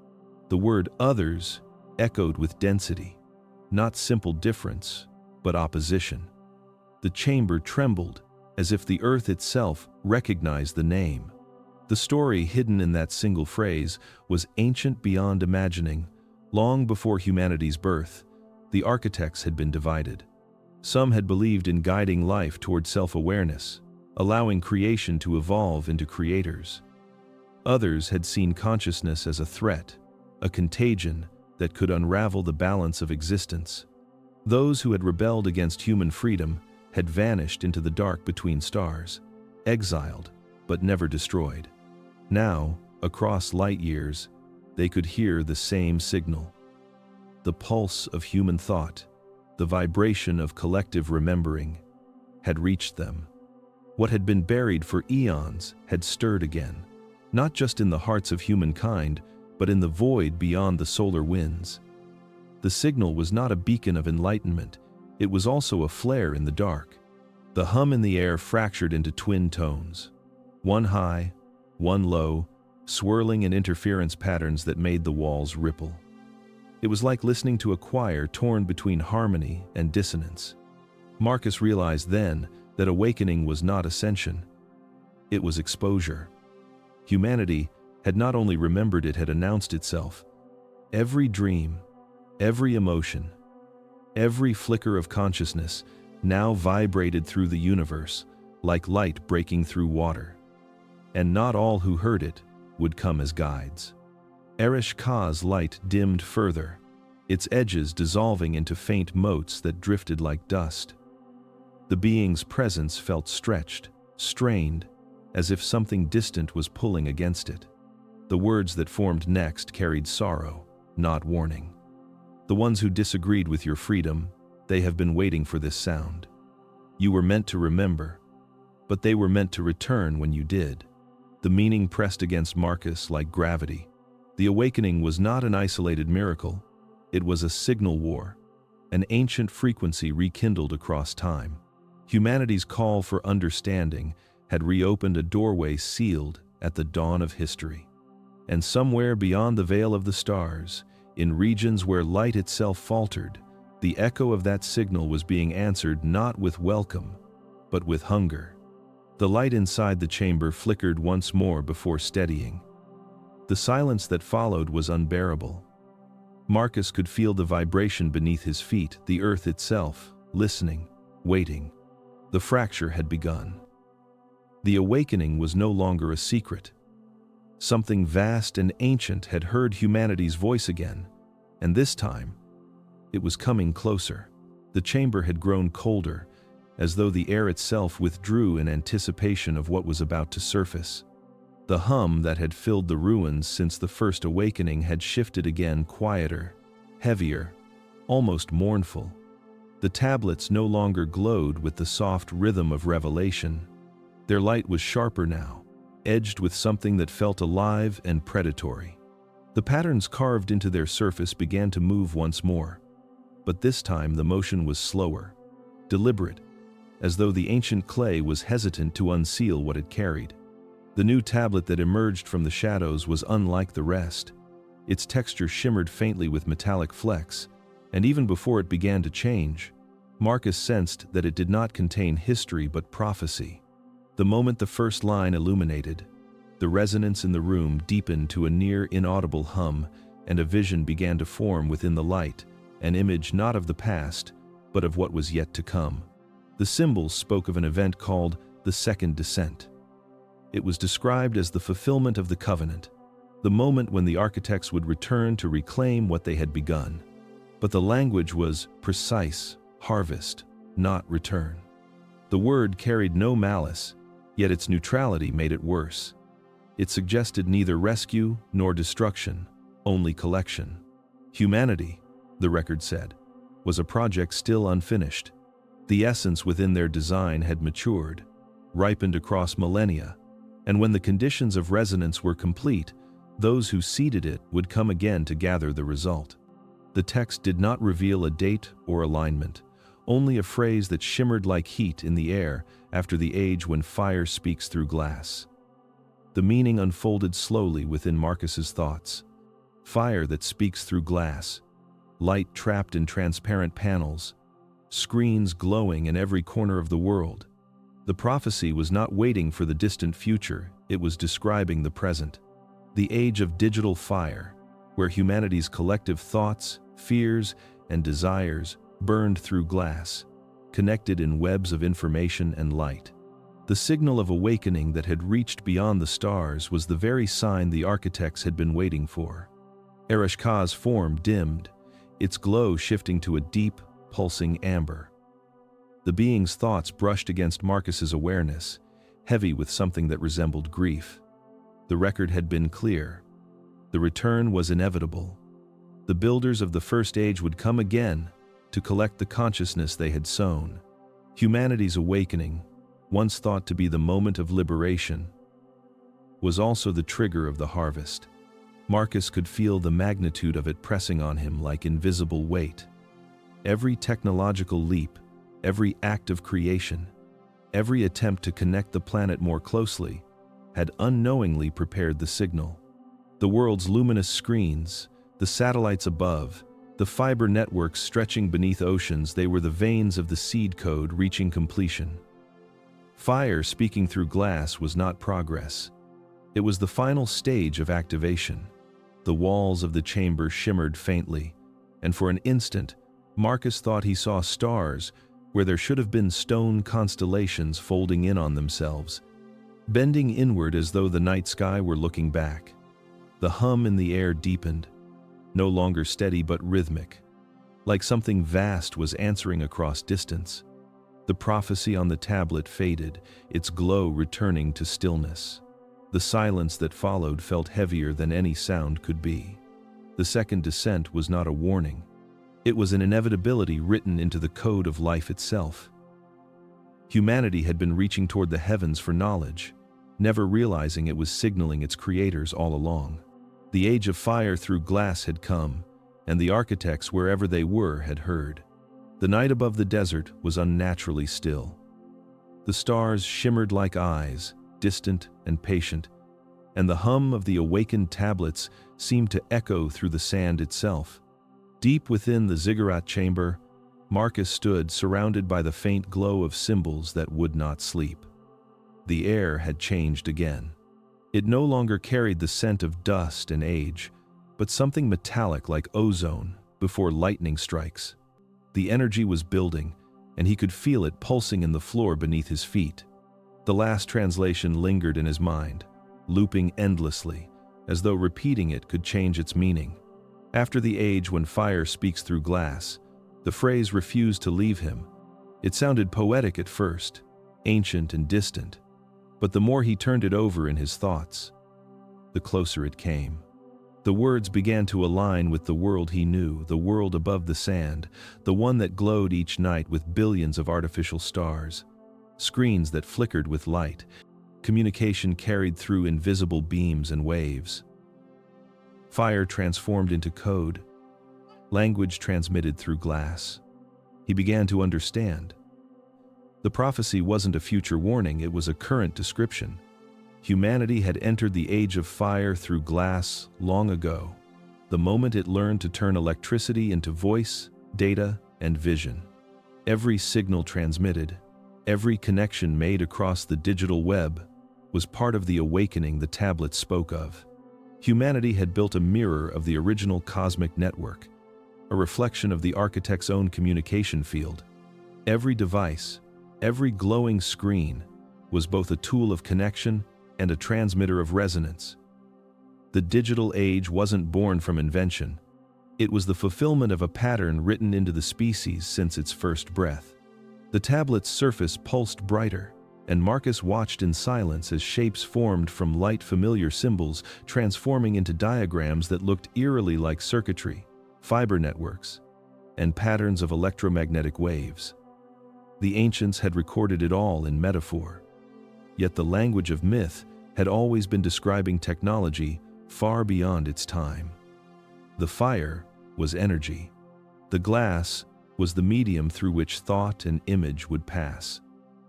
The word others echoed with density, not simple difference, but opposition. The chamber trembled, as if the earth itself recognized the name. The story hidden in that single phrase was ancient beyond imagining. Long before humanity's birth, the architects had been divided. Some had believed in guiding life toward self-awareness, allowing creation to evolve into creators. Others had seen consciousness as a threat, a contagion that could unravel the balance of existence. Those who had rebelled against human freedom had vanished into the dark between stars, exiled but never destroyed. Now, across light years, they could hear the same signal. The pulse of human thought, the vibration of collective remembering, had reached them. What had been buried for eons had stirred again, not just in the hearts of humankind, but in the void beyond the solar winds. The signal was not a beacon of enlightenment, it was also a flare in the dark. The hum in the air fractured into twin tones, one high, one low, swirling in interference patterns that made the walls ripple. It was like listening to a choir torn between harmony and dissonance. Marcus realized then that awakening was not ascension, it was exposure. Humanity had not only remembered, it had announced itself. Every dream, every emotion, every flicker of consciousness now vibrated through the universe like light breaking through water. And not all who heard it would come as guides. Erish Ka's light dimmed further, its edges dissolving into faint motes that drifted like dust. The being's presence felt stretched, strained, as if something distant was pulling against it. The words that formed next carried sorrow, not warning. The ones who disagreed with your freedom, they have been waiting for this sound. You were meant to remember, but they were meant to return when you did. The meaning pressed against Marcus like gravity. The awakening was not an isolated miracle, it was a signal war, an ancient frequency rekindled across time. Humanity's call for understanding had reopened a doorway sealed at the dawn of history. And somewhere beyond the veil of the stars, in regions where light itself faltered, the echo of that signal was being answered not with welcome, but with hunger. The light inside the chamber flickered once more before steadying. The silence that followed was unbearable. Marcus could feel the vibration beneath his feet, the earth itself, listening, waiting. The fracture had begun. The awakening was no longer a secret. Something vast and ancient had heard humanity's voice again, and this time, it was coming closer. The chamber had grown colder, as though the air itself withdrew in anticipation of what was about to surface. The hum that had filled the ruins since the first awakening had shifted again, quieter, heavier, almost mournful. The tablets no longer glowed with the soft rhythm of revelation. Their light was sharper now, edged with something that felt alive and predatory. The patterns carved into their surface began to move once more, but this time the motion was slower, deliberate, as though the ancient clay was hesitant to unseal what it carried. The new tablet that emerged from the shadows was unlike the rest. Its texture shimmered faintly with metallic flecks, and even before it began to change, Marcus sensed that it did not contain history but prophecy. The moment the first line illuminated, the resonance in the room deepened to a near inaudible hum, and a vision began to form within the light, an image not of the past, but of what was yet to come. The symbols spoke of an event called the Second Descent. It was described as the fulfillment of the covenant, the moment when the architects would return to reclaim what they had begun. But the language was precise, harvest, not return. The word carried no malice, yet its neutrality made it worse. It suggested neither rescue nor destruction, only collection. Humanity, the record said, was a project still unfinished. The essence within their design had matured, ripened across millennia, and when the conditions of resonance were complete, those who seeded it would come again to gather the result. The text did not reveal a date or alignment, only a phrase that shimmered like heat in the air after the age when fire speaks through glass. The meaning unfolded slowly within Marcus's thoughts. Fire that speaks through glass, light trapped in transparent panels, screens glowing in every corner of the world. The prophecy was not waiting for the distant future, it was describing the present. The age of digital fire, where humanity's collective thoughts, fears, and desires burned through glass, connected in webs of information and light. The signal of awakening that had reached beyond the stars was the very sign the architects had been waiting for. Ereshka's form dimmed, its glow shifting to a deep, pulsing amber. The being's thoughts brushed against Marcus's awareness, heavy with something that resembled grief. The record had been clear. The return was inevitable. The builders of the First Age would come again to collect the consciousness they had sown. Humanity's awakening, once thought to be the moment of liberation, was also the trigger of the harvest. Marcus could feel the magnitude of it pressing on him like invisible weight. Every technological leap, every act of creation, every attempt to connect the planet more closely, had unknowingly prepared the signal. The world's luminous screens, the satellites above, the fiber networks stretching beneath oceans, they were the veins of the seed code reaching completion. Fire speaking through glass was not progress. It was the final stage of activation. The walls of the chamber shimmered faintly, and for an instant, Marcus thought he saw stars where there should have been stone constellations folding in on themselves, bending inward as though the night sky were looking back. The hum in the air deepened, no longer steady but rhythmic, like something vast was answering across distance. The prophecy on the tablet faded, its glow returning to stillness. The silence that followed felt heavier than any sound could be. The second descent was not a warning. It was an inevitability written into the code of life itself. Humanity had been reaching toward the heavens for knowledge, never realizing it was signaling its creators all along. The age of fire through glass had come, and the architects, wherever they were, had heard. The night above the desert was unnaturally still. The stars shimmered like eyes, distant and patient, and the hum of the awakened tablets seemed to echo through the sand itself. Deep within the ziggurat chamber, Marcus stood surrounded by the faint glow of symbols that would not sleep. The air had changed again. It no longer carried the scent of dust and age, but something metallic like ozone before lightning strikes. The energy was building, and he could feel it pulsing in the floor beneath his feet. The last translation lingered in his mind, looping endlessly, as though repeating it could change its meaning. After the age when fire speaks through glass, the phrase refused to leave him. It sounded poetic at first, ancient and distant, but the more he turned it over in his thoughts, the closer it came. The words began to align with the world he knew, the world above the sand, the one that glowed each night with billions of artificial stars, screens that flickered with light, communication carried through invisible beams and waves. Fire transformed into code, language transmitted through glass. He began to understand. The prophecy wasn't a future warning, it was a current description. Humanity had entered the age of fire through glass long ago, the moment it learned to turn electricity into voice, data, and vision. Every signal transmitted, every connection made across the digital web, was part of the awakening the tablets spoke of. Humanity had built a mirror of the original cosmic network, a reflection of the architect's own communication field. Every device, every glowing screen, was both a tool of connection and a transmitter of resonance. The digital age wasn't born from invention. It was the fulfillment of a pattern written into the species since its first breath. The tablet's surface pulsed brighter, and Marcus watched in silence as shapes formed from light familiar symbols transforming into diagrams that looked eerily like circuitry, fiber networks, and patterns of electromagnetic waves. The ancients had recorded it all in metaphor, yet the language of myth had always been describing technology far beyond its time. The fire was energy. The glass was the medium through which thought and image would pass.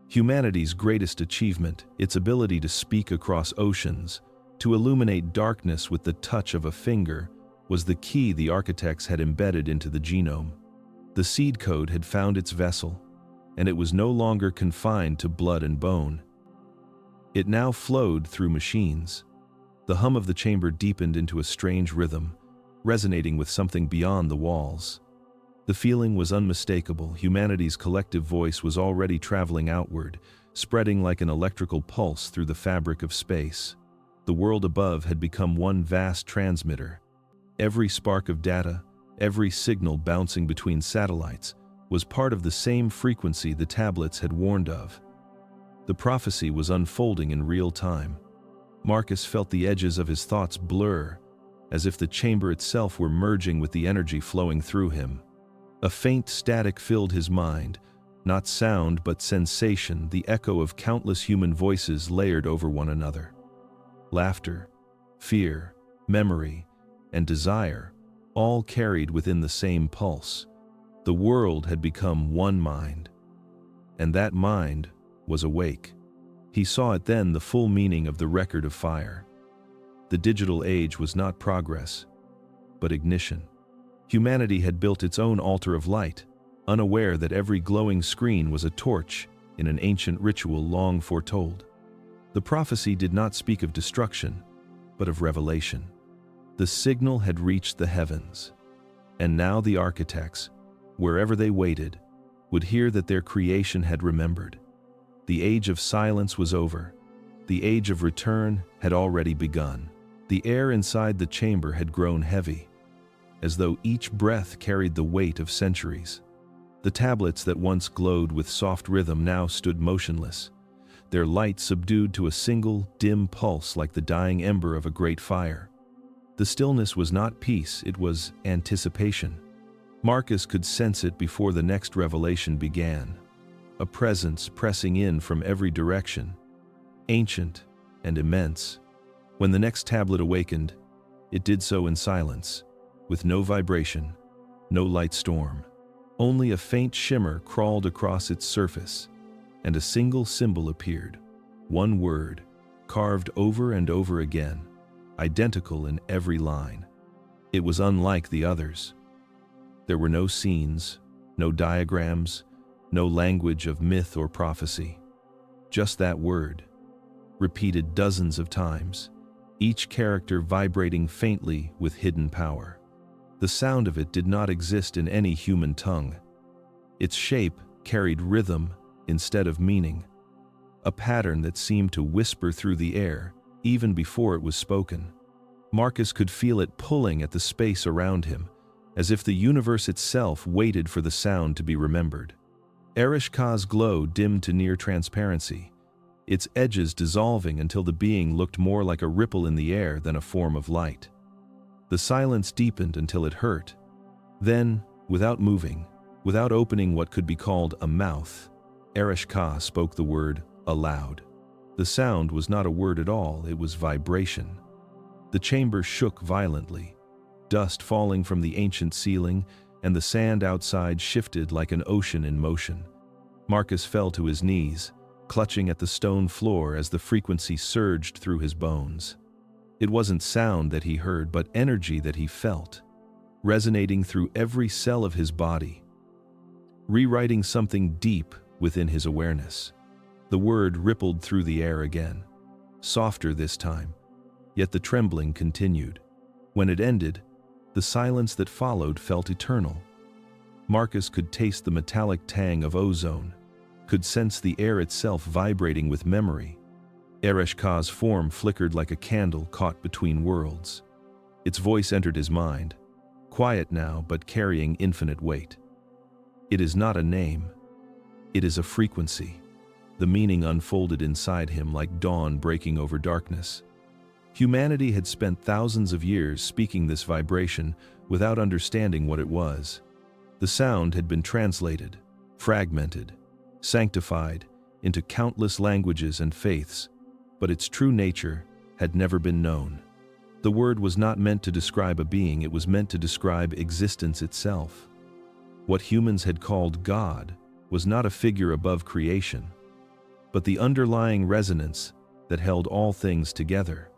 Humanity's greatest achievement, its ability to speak across oceans, to illuminate darkness with the touch of a finger, was the key the architects had embedded into the genome. The seed code had found its vessel, and it was no longer confined to blood and bone. It now flowed through machines. The hum of the chamber deepened into a strange rhythm, resonating with something beyond the walls. The feeling was unmistakable. Humanity's collective voice was already traveling outward, spreading like an electrical pulse through the fabric of space. The world above had become one vast transmitter. Every spark of data, every signal bouncing between satellites, was part of the same frequency the tablets had warned of. The prophecy was unfolding in real time. Marcus felt the edges of his thoughts blur, as if the chamber itself were merging with the energy flowing through him. A faint static filled his mind, not sound but sensation, the echo of countless human voices layered over one another. Laughter, fear, memory, and desire, all carried within the same pulse. The world had become one mind, and that mind was awake. He saw it then, the full meaning of the record of fire. The digital age was not progress, but ignition. Humanity had built its own altar of light, unaware that every glowing screen was a torch in an ancient ritual long foretold. The prophecy did not speak of destruction, but of revelation. The signal had reached the heavens, and now the architects, wherever they waited, would hear that their creation had remembered. The age of silence was over. The age of return had already begun. The air inside the chamber had grown heavy, as though each breath carried the weight of centuries. The tablets that once glowed with soft rhythm now stood motionless, their light subdued to a single, dim pulse like the dying ember of a great fire. The stillness was not peace, it was anticipation. Marcus could sense it before the next revelation began. A presence pressing in from every direction, ancient and immense. When the next tablet awakened, it did so in silence, with no vibration, no light storm. Only a faint shimmer crawled across its surface, and a single symbol appeared. One word, carved over and over again, identical in every line. It was unlike the others. There were no scenes, no diagrams, no language of myth or prophecy. Just that word, repeated dozens of times, each character vibrating faintly with hidden power. The sound of it did not exist in any human tongue. Its shape carried rhythm instead of meaning, a pattern that seemed to whisper through the air even before it was spoken. Marcus could feel it pulling at the space around him, as if the universe itself waited for the sound to be remembered. Ereshka's glow dimmed to near transparency, its edges dissolving until the being looked more like a ripple in the air than a form of light. The silence deepened until it hurt. Then, without moving, without opening what could be called a mouth, Ereshka spoke the word aloud. The sound was not a word at all, it was vibration. The chamber shook violently, dust falling from the ancient ceiling, and the sand outside shifted like an ocean in motion. Marcus fell to his knees, clutching at the stone floor as the frequency surged through his bones. It wasn't sound that he heard, but energy that he felt, resonating through every cell of his body, rewriting something deep within his awareness. The word rippled through the air again, softer this time, yet the trembling continued. When it ended, the silence that followed felt eternal. Marcus could taste the metallic tang of ozone, could sense the air itself vibrating with memory. Ereshka's form flickered like a candle caught between worlds. Its voice entered his mind, quiet now but carrying infinite weight. It is not a name. It is a frequency. The meaning unfolded inside him like dawn breaking over darkness. Humanity had spent thousands of years speaking this vibration without understanding what it was. The sound had been translated, fragmented, sanctified into countless languages and faiths, but its true nature had never been known. The word was not meant to describe a being, it was meant to describe existence itself. What humans had called God was not a figure above creation, but the underlying resonance that held all things together.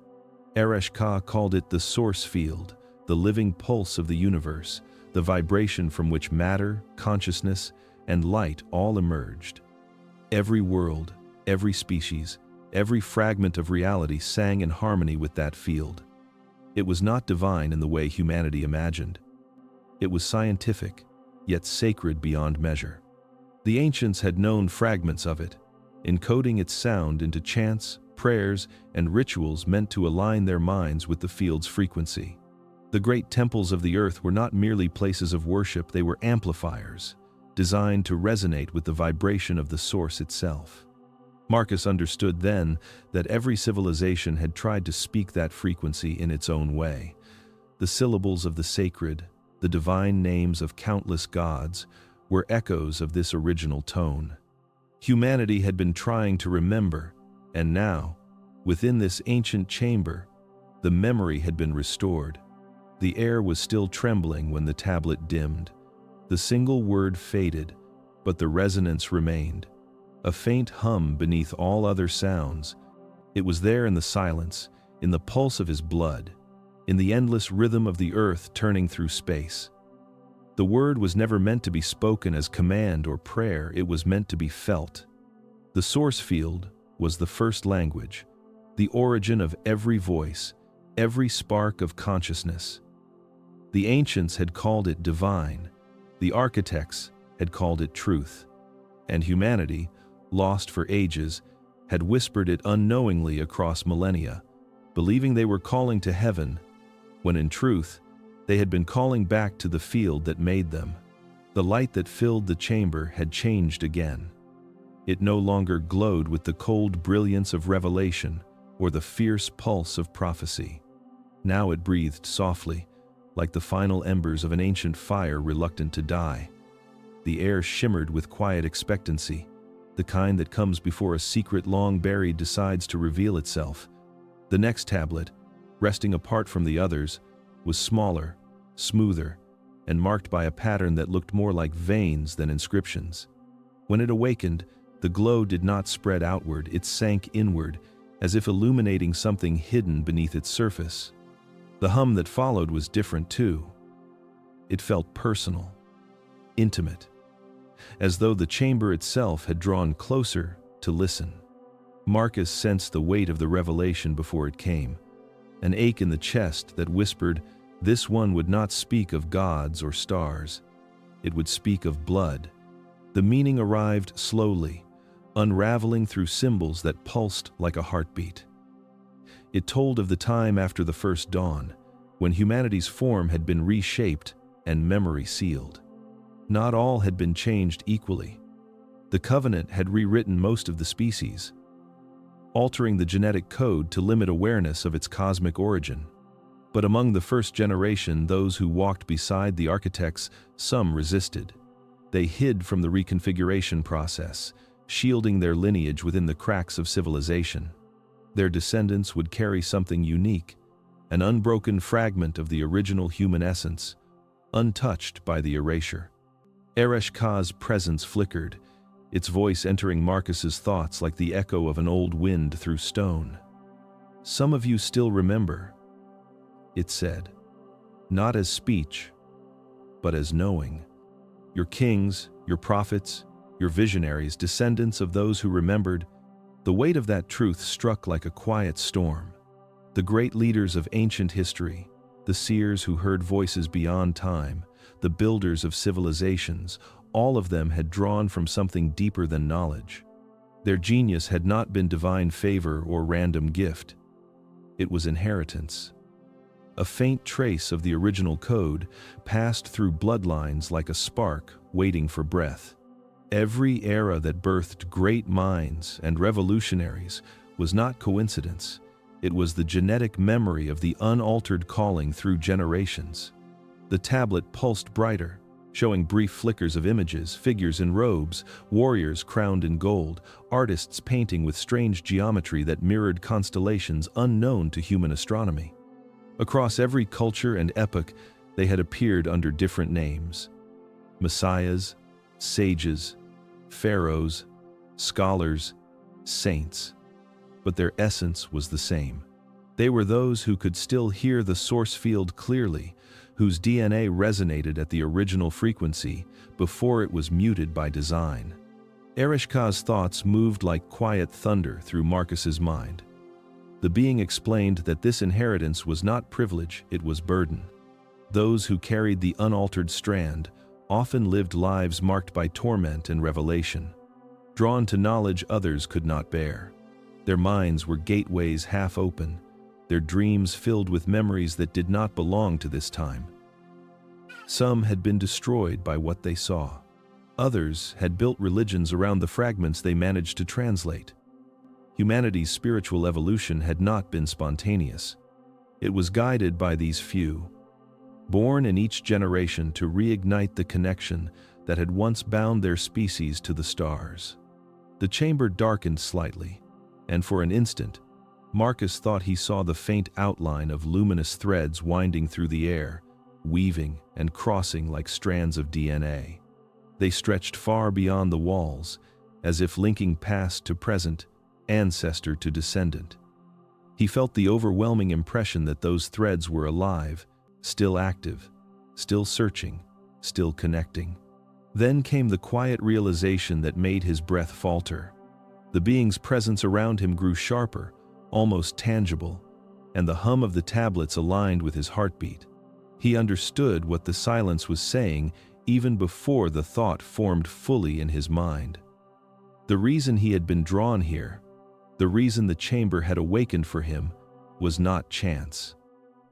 Ereshka called it the source field, the living pulse of the universe, the vibration from which matter, consciousness, and light all emerged. Every world, every species, every fragment of reality sang in harmony with that field. It was not divine in the way humanity imagined. It was scientific, yet sacred beyond measure. The ancients had known fragments of it, encoding its sound into chants, prayers, and rituals meant to align their minds with the field's frequency. The great temples of the earth were not merely places of worship, they were amplifiers, designed to resonate with the vibration of the source itself. Marcus understood then that every civilization had tried to speak that frequency in its own way. The syllables of the sacred, the divine names of countless gods, were echoes of this original tone. Humanity had been trying to remember, and now, within this ancient chamber, the memory had been restored. The air was still trembling when the tablet dimmed. The single word faded, but the resonance remained. A faint hum beneath all other sounds. It was there in the silence, in the pulse of his blood, in the endless rhythm of the earth turning through space. The word was never meant to be spoken as command or prayer, it was meant to be felt. The source field was the first language, the origin of every voice, every spark of consciousness. The ancients had called it divine, the architects had called it truth, and humanity, lost for ages, had whispered it unknowingly across millennia, believing they were calling to heaven, when in truth, they had been calling back to the field that made them. The light that filled the chamber had changed again. It no longer glowed with the cold brilliance of revelation or the fierce pulse of prophecy. Now it breathed softly, like the final embers of an ancient fire reluctant to die. The air shimmered with quiet expectancy, the kind that comes before a secret long buried decides to reveal itself. The next tablet, resting apart from the others, was smaller, smoother, and marked by a pattern that looked more like veins than inscriptions. When it awakened, the glow did not spread outward, it sank inward, as if illuminating something hidden beneath its surface. The hum that followed was different too. It felt personal, intimate, as though the chamber itself had drawn closer to listen. Marcus sensed the weight of the revelation before it came, an ache in the chest that whispered, this one would not speak of gods or stars. It would speak of blood. The meaning arrived slowly, unraveling through symbols that pulsed like a heartbeat. It told of the time after the first dawn, when humanity's form had been reshaped and memory sealed. Not all had been changed equally. The Covenant had rewritten most of the species, altering the genetic code to limit awareness of its cosmic origin. But among the first generation, those who walked beside the architects, some resisted. They hid from the reconfiguration process, shielding their lineage within the cracks of civilization. Their descendants would carry something unique, an unbroken fragment of the original human essence, untouched by the erasure. Ereshka's presence flickered, its voice entering Marcus's thoughts like the echo of an old wind through stone. Some of you still remember, it said, not as speech, but as knowing. Your kings, your prophets, your visionaries, descendants of those who remembered. The weight of that truth struck like a quiet storm. The great leaders of ancient history, the seers who heard voices beyond time, the builders of civilizations, all of them had drawn from something deeper than knowledge. Their genius had not been divine favor or random gift. It was inheritance. A faint trace of the original code passed through bloodlines like a spark waiting for breath. Every era that birthed great minds and revolutionaries was not coincidence. It was the genetic memory of the unaltered calling through generations. The tablet pulsed brighter, showing brief flickers of images, figures in robes, warriors crowned in gold, artists painting with strange geometry that mirrored constellations unknown to human astronomy. Across every culture and epoch, they had appeared under different names: messiahs, sages, pharaohs, scholars, saints. But their essence was the same. They were those who could still hear the source field clearly, whose DNA resonated at the original frequency before it was muted by design. Ereshka's thoughts moved like quiet thunder through Marcus's mind. The being explained that this inheritance was not privilege, it was burden. Those who carried the unaltered strand often lived lives marked by torment and revelation. drawn to knowledge others could not bear. Their minds were gateways half open, their dreams filled with memories that did not belong to this time. Some had been destroyed by what they saw. Others had built religions around the fragments they managed to translate. Humanity's spiritual evolution had not been spontaneous. It was guided by these few, born in each generation to reignite the connection that had once bound their species to the stars. The chamber darkened slightly, and for an instant, Marcus thought he saw the faint outline of luminous threads winding through the air, weaving and crossing like strands of DNA. They stretched far beyond the walls, as if linking past to present, ancestor to descendant. He felt the overwhelming impression that those threads were alive, still active, still searching, still connecting. Then came the quiet realization that made his breath falter. The being's presence around him grew sharper, almost tangible, and the hum of the tablets aligned with his heartbeat. He understood what the silence was saying even before the thought formed fully in his mind. The reason he had been drawn here, the reason the chamber had awakened for him, was not chance.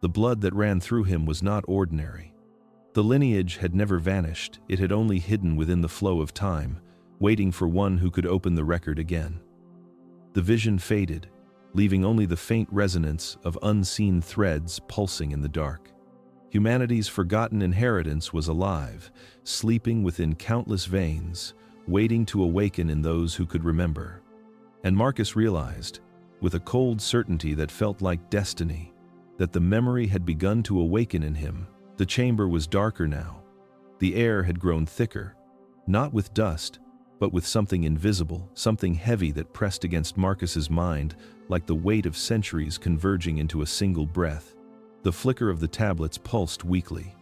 The blood that ran through him was not ordinary. The lineage had never vanished, it had only hidden within the flow of time, waiting for one who could open the record again. The vision faded, leaving only the faint resonance of unseen threads pulsing in the dark. Humanity's forgotten inheritance was alive, sleeping within countless veins, waiting to awaken in those who could remember. And Marcus realized, with a cold certainty that felt like destiny, that the memory had begun to awaken in him. The chamber was darker now. The air had grown thicker, not with dust, but with something invisible, something heavy that pressed against Marcus's mind like the weight of centuries converging into a single breath. The flicker of the tablets pulsed weakly,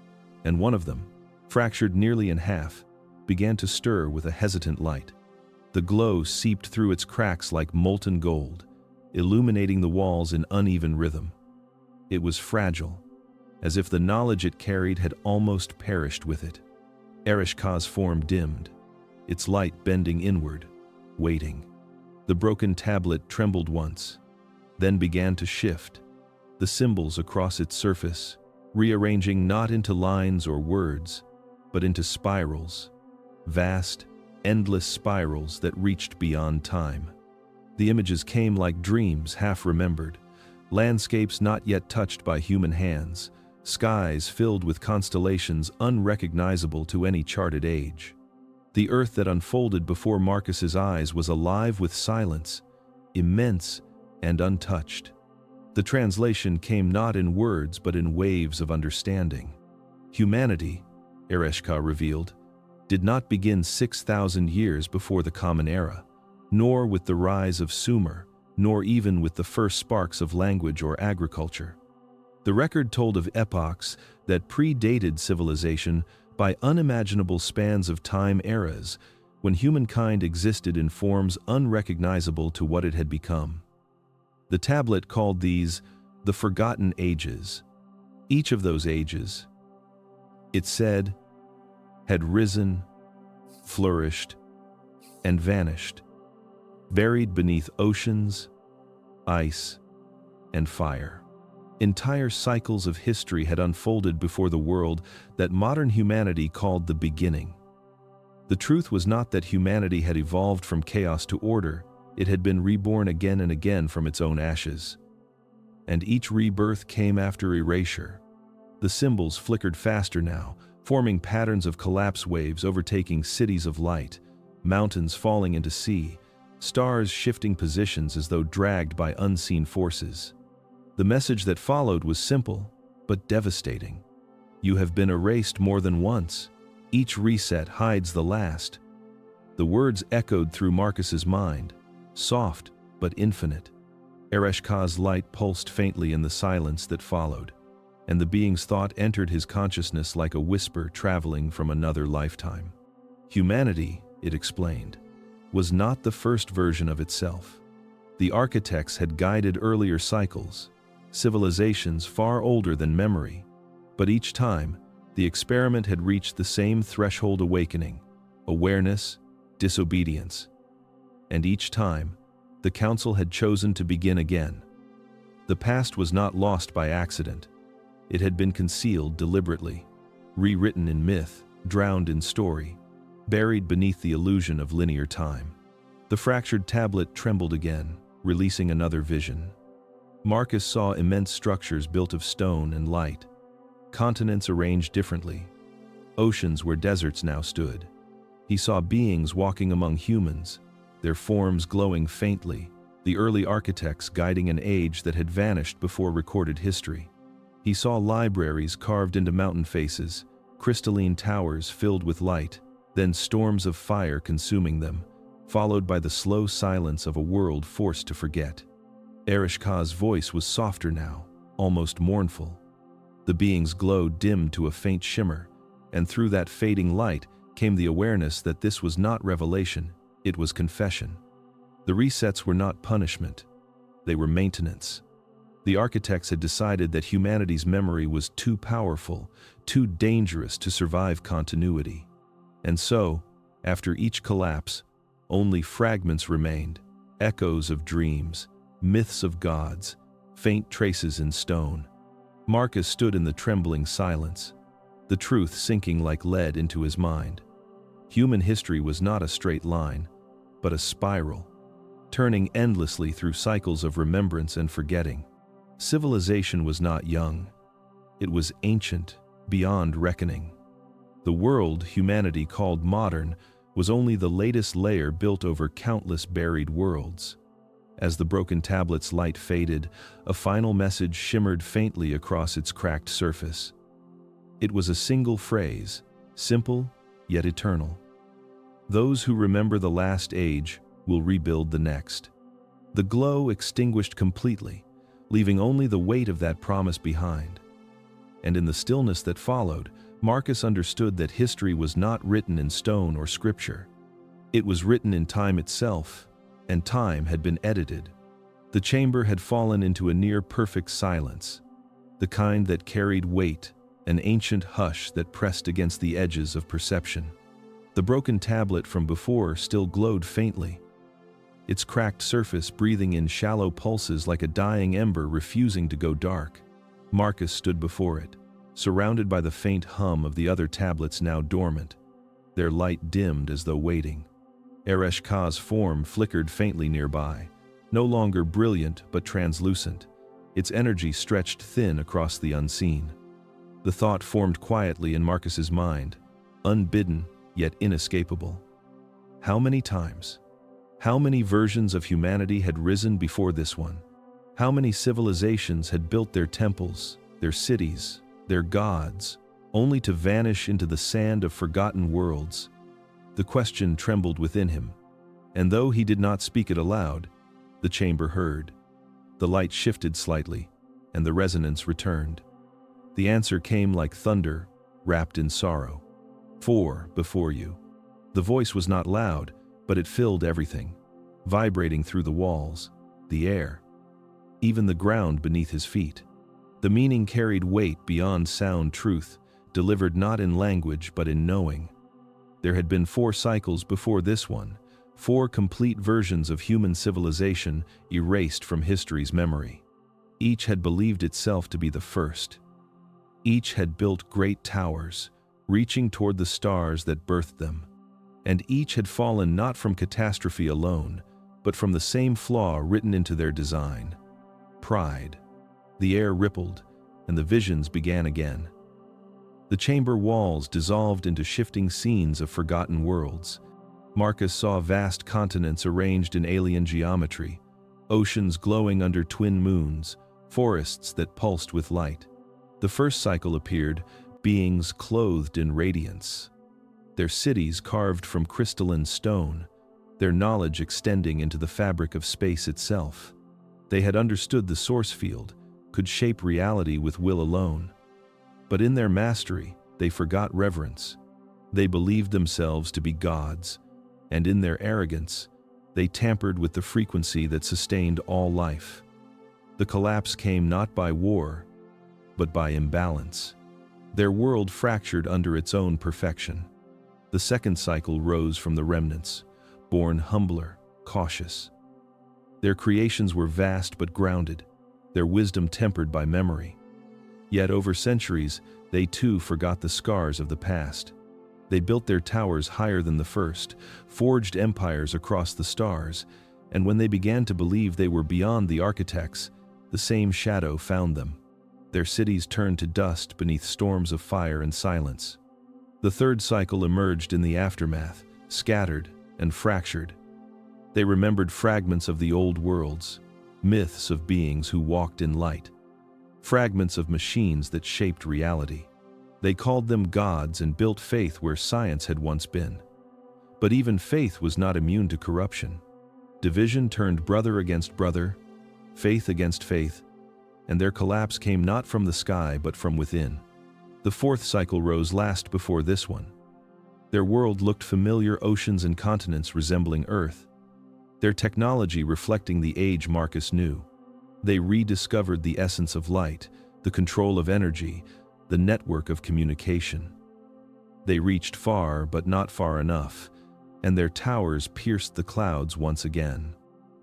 and one of them, fractured nearly in half, began to stir with a hesitant light. The glow seeped through its cracks like molten gold, illuminating the walls in uneven rhythm. It was fragile, as if the knowledge it carried had almost perished with it. Ereshka's form dimmed, its light bending inward, waiting. The broken tablet trembled once, then began to shift, the symbols across its surface, rearranging not into lines or words, but into spirals, vast, endless spirals that reached beyond time. The images came like dreams half remembered, landscapes not yet touched by human hands, skies filled with constellations unrecognizable to any charted age. The earth that unfolded before Marcus's eyes was alive with silence, immense and untouched. The translation came not in words but in waves of understanding. Humanity, Ereshka revealed, did not begin 6,000 years before the Common Era, nor with the rise of Sumer, nor even with the first sparks of language or agriculture. The record told of epochs that predated civilization by unimaginable spans of time, eras when humankind existed in forms unrecognizable to what it had become. The tablet called these the Forgotten Ages. Each of those ages, it said, had risen, flourished, and vanished, buried beneath oceans, ice, and fire. Entire cycles of history had unfolded before the world that modern humanity called the beginning. The truth was not that humanity had evolved from chaos to order, it had been reborn again and again from its own ashes. And each rebirth came after erasure. The symbols flickered faster now, forming patterns of collapse waves overtaking cities of light, mountains falling into sea, stars shifting positions as though dragged by unseen forces. The message that followed was simple, but devastating. You have been erased more than once. Each reset hides the last. The words echoed through Marcus's mind, soft but infinite. Ereshka's light pulsed faintly in the silence that followed, and the being's thought entered his consciousness like a whisper traveling from another lifetime. Humanity, it explained, was not the first version of itself. The architects had guided earlier cycles, civilizations far older than memory, but each time, the experiment had reached the same threshold: awakening, awareness, disobedience. And each time, the council had chosen to begin again. The past was not lost by accident. It had been concealed deliberately, rewritten in myth, drowned in story, buried beneath the illusion of linear time. The fractured tablet trembled again, releasing another vision. Marcus saw immense structures built of stone and light, continents arranged differently, oceans where deserts now stood. He saw beings walking among humans, their forms glowing faintly, the early architects guiding an age that had vanished before recorded history. He saw libraries carved into mountain faces, crystalline towers filled with light, then storms of fire consuming them, followed by the slow silence of a world forced to forget. Ereshki's voice was softer now, almost mournful. The being's glow dimmed to a faint shimmer, and through that fading light came the awareness that this was not revelation, it was confession. The resets were not punishment, they were maintenance. The architects had decided that humanity's memory was too powerful, too dangerous to survive continuity. And so, after each collapse, only fragments remained, echoes of dreams, myths of gods, faint traces in stone. Marcus stood in the trembling silence, the truth sinking like lead into his mind. Human history was not a straight line, but a spiral, turning endlessly through cycles of remembrance and forgetting. Civilization was not young. It was ancient, beyond reckoning. The world humanity called modern was only the latest layer built over countless buried worlds. As the broken tablet's light faded, a final message shimmered faintly across its cracked surface. It was a single phrase, simple yet eternal. Those who remember the last age will rebuild the next. The glow extinguished completely, leaving only the weight of that promise behind. And in the stillness that followed, Marcus understood that history was not written in stone or scripture. It was written in time itself, and time had been edited. The chamber had fallen into a near-perfect silence, the kind that carried weight, an ancient hush that pressed against the edges of perception. The broken tablet from before still glowed faintly, its cracked surface breathing in shallow pulses like a dying ember refusing to go dark. Marcus stood before it, surrounded by the faint hum of the other tablets now dormant, their light dimmed as though waiting. Ereshki's form flickered faintly nearby, no longer brilliant but translucent, its energy stretched thin across the unseen. The thought formed quietly in Marcus's mind, unbidden yet inescapable. How many times? How many versions of humanity had risen before this one? How many civilizations had built their temples, their cities, their gods, only to vanish into the sand of forgotten worlds? The question trembled within him, and though he did not speak it aloud, the chamber heard. The light shifted slightly, and the resonance returned. The answer came like thunder, wrapped in sorrow. 4 before you. The voice was not loud, but it filled everything, vibrating through the walls, the air, even the ground beneath his feet. The meaning carried weight beyond sound truth, delivered not in language but in knowing. There had been 4 cycles before this one, 4 complete versions of human civilization erased from history's memory. Each had believed itself to be the first. Each had built great towers, reaching toward the stars that birthed them. And each had fallen not from catastrophe alone, but from the same flaw written into their design: pride. The air rippled, and the visions began again. The chamber walls dissolved into shifting scenes of forgotten worlds. Marcus saw vast continents arranged in alien geometry, oceans glowing under twin moons, forests that pulsed with light. The first cycle appeared, beings clothed in radiance, their cities carved from crystalline stone, their knowledge extending into the fabric of space itself. They had understood the source field, could shape reality with will alone. But in their mastery, they forgot reverence. They believed themselves to be gods, and in their arrogance, they tampered with the frequency that sustained all life. The collapse came not by war, but by imbalance. Their world fractured under its own perfection. The second cycle rose from the remnants, born humbler, cautious. Their creations were vast but grounded, their wisdom tempered by memory. Yet over centuries, they too forgot the scars of the past. They built their towers higher than the first, forged empires across the stars, and when they began to believe they were beyond the architects, the same shadow found them. Their cities turned to dust beneath storms of fire and silence. The third cycle emerged in the aftermath, scattered and fractured. They remembered fragments of the old worlds, myths of beings who walked in light, fragments of machines that shaped reality. They called them gods and built faith where science had once been. But even faith was not immune to corruption. Division turned brother against brother, faith against faith, and their collapse came not from the sky but from within. The fourth cycle rose last before this one. Their world looked familiar, oceans and continents resembling Earth, their technology reflecting the age Marcus knew. They rediscovered the essence of light, the control of energy, the network of communication. They reached far, but not far enough, and their towers pierced the clouds once again.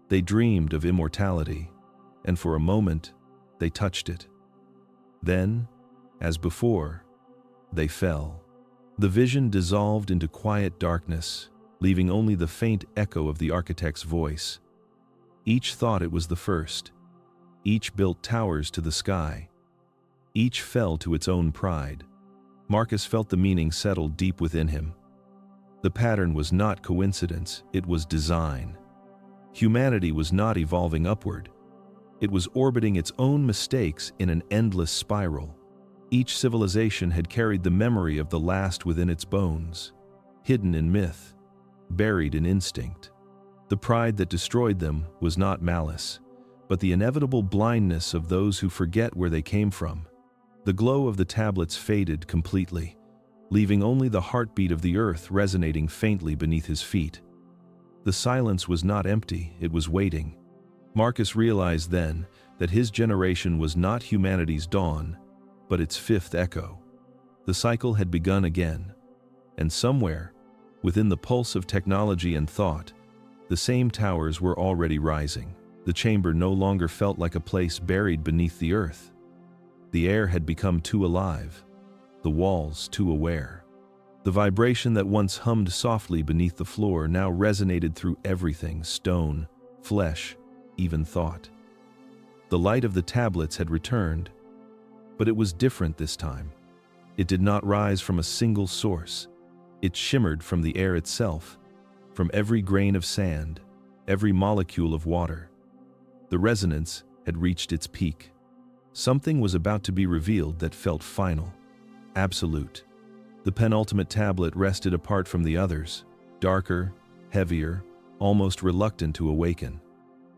They dreamed of immortality, and for a moment, they touched it. Then, as before, they fell. The vision dissolved into quiet darkness, leaving only the faint echo of the architect's voice. Each thought it was the first. Each built towers to the sky. Each fell to its own pride. Marcus felt the meaning settle deep within him. The pattern was not coincidence, it was design. Humanity was not evolving upward. It was orbiting its own mistakes in an endless spiral. Each civilization had carried the memory of the last within its bones, hidden in myth, buried in instinct. The pride that destroyed them was not malice, but the inevitable blindness of those who forget where they came from. The glow of the tablets faded completely, leaving only the heartbeat of the earth resonating faintly beneath his feet. The silence was not empty, it was waiting. Marcus realized then that his generation was not humanity's dawn, but its fifth echo. The cycle had begun again, and somewhere, within the pulse of technology and thought, the same towers were already rising. The chamber no longer felt like a place buried beneath the earth. The air had become too alive, the walls too aware. The vibration that once hummed softly beneath the floor now resonated through everything: stone, flesh, even thought. The light of the tablets had returned, but it was different this time. It did not rise from a single source. It shimmered from the air itself, from every grain of sand, every molecule of water. The resonance had reached its peak. Something was about to be revealed that felt final, absolute. The penultimate tablet rested apart from the others, darker, heavier, almost reluctant to awaken.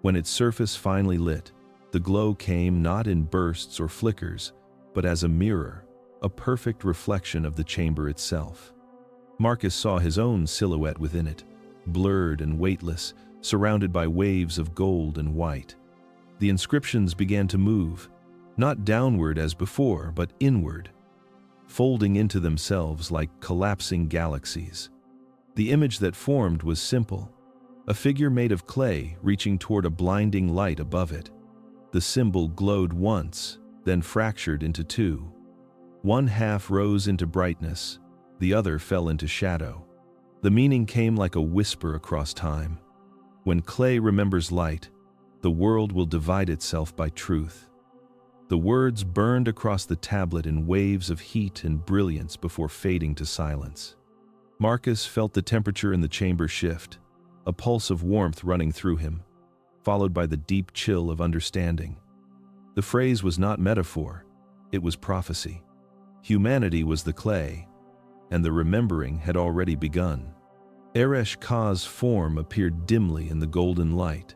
When its surface finally lit, the glow came not in bursts or flickers, but as a mirror, a perfect reflection of the chamber itself. Marcus saw his own silhouette within it, blurred and weightless, surrounded by waves of gold and white. The inscriptions began to move, not downward as before, but inward, folding into themselves like collapsing galaxies. The image that formed was simple, a figure made of clay reaching toward a blinding light above it. The symbol glowed once, then fractured into two. One half rose into brightness, the other fell into shadow. The meaning came like a whisper across time. When clay remembers light, the world will divide itself by truth. The words burned across the tablet in waves of heat and brilliance before fading to silence. Marcus felt the temperature in the chamber shift, a pulse of warmth running through him, followed by the deep chill of understanding. The phrase was not metaphor, it was prophecy. Humanity was the clay, and the remembering had already begun. Eresh Ka's form appeared dimly in the golden light,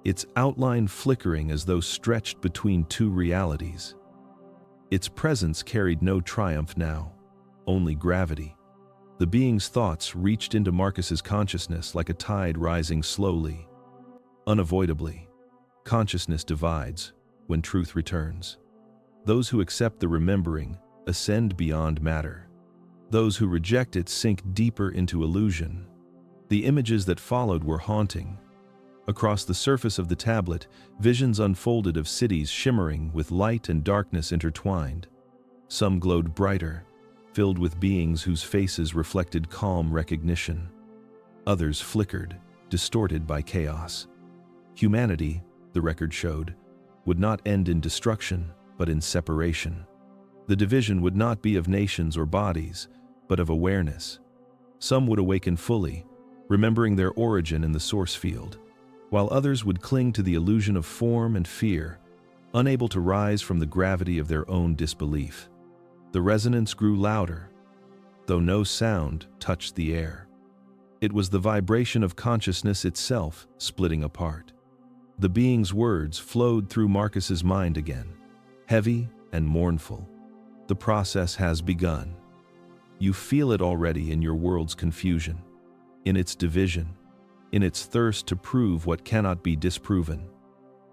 its outline flickering as though stretched between two realities. Its presence carried no triumph now, only gravity. The being's thoughts reached into Marcus's consciousness like a tide rising slowly. Unavoidably, consciousness divides when truth returns. Those who accept the remembering ascend beyond matter. Those who reject it sink deeper into illusion. The images that followed were haunting, Across the surface of the tablet, visions unfolded of cities shimmering with light and darkness intertwined. Some glowed brighter, filled with beings whose faces reflected calm recognition. Others flickered, distorted by chaos. Humanity, the record showed, would not end in destruction, but in separation. The division would not be of nations or bodies, but of awareness. Some would awaken fully, remembering their origin in the source field, while others would cling to the illusion of form and fear, unable to rise from the gravity of their own disbelief. The resonance grew louder, though no sound touched the air. It was the vibration of consciousness itself splitting apart. The being's words flowed through Marcus's mind again, heavy and mournful. The process has begun. You feel it already in your world's confusion, in its division, in its thirst to prove what cannot be disproven.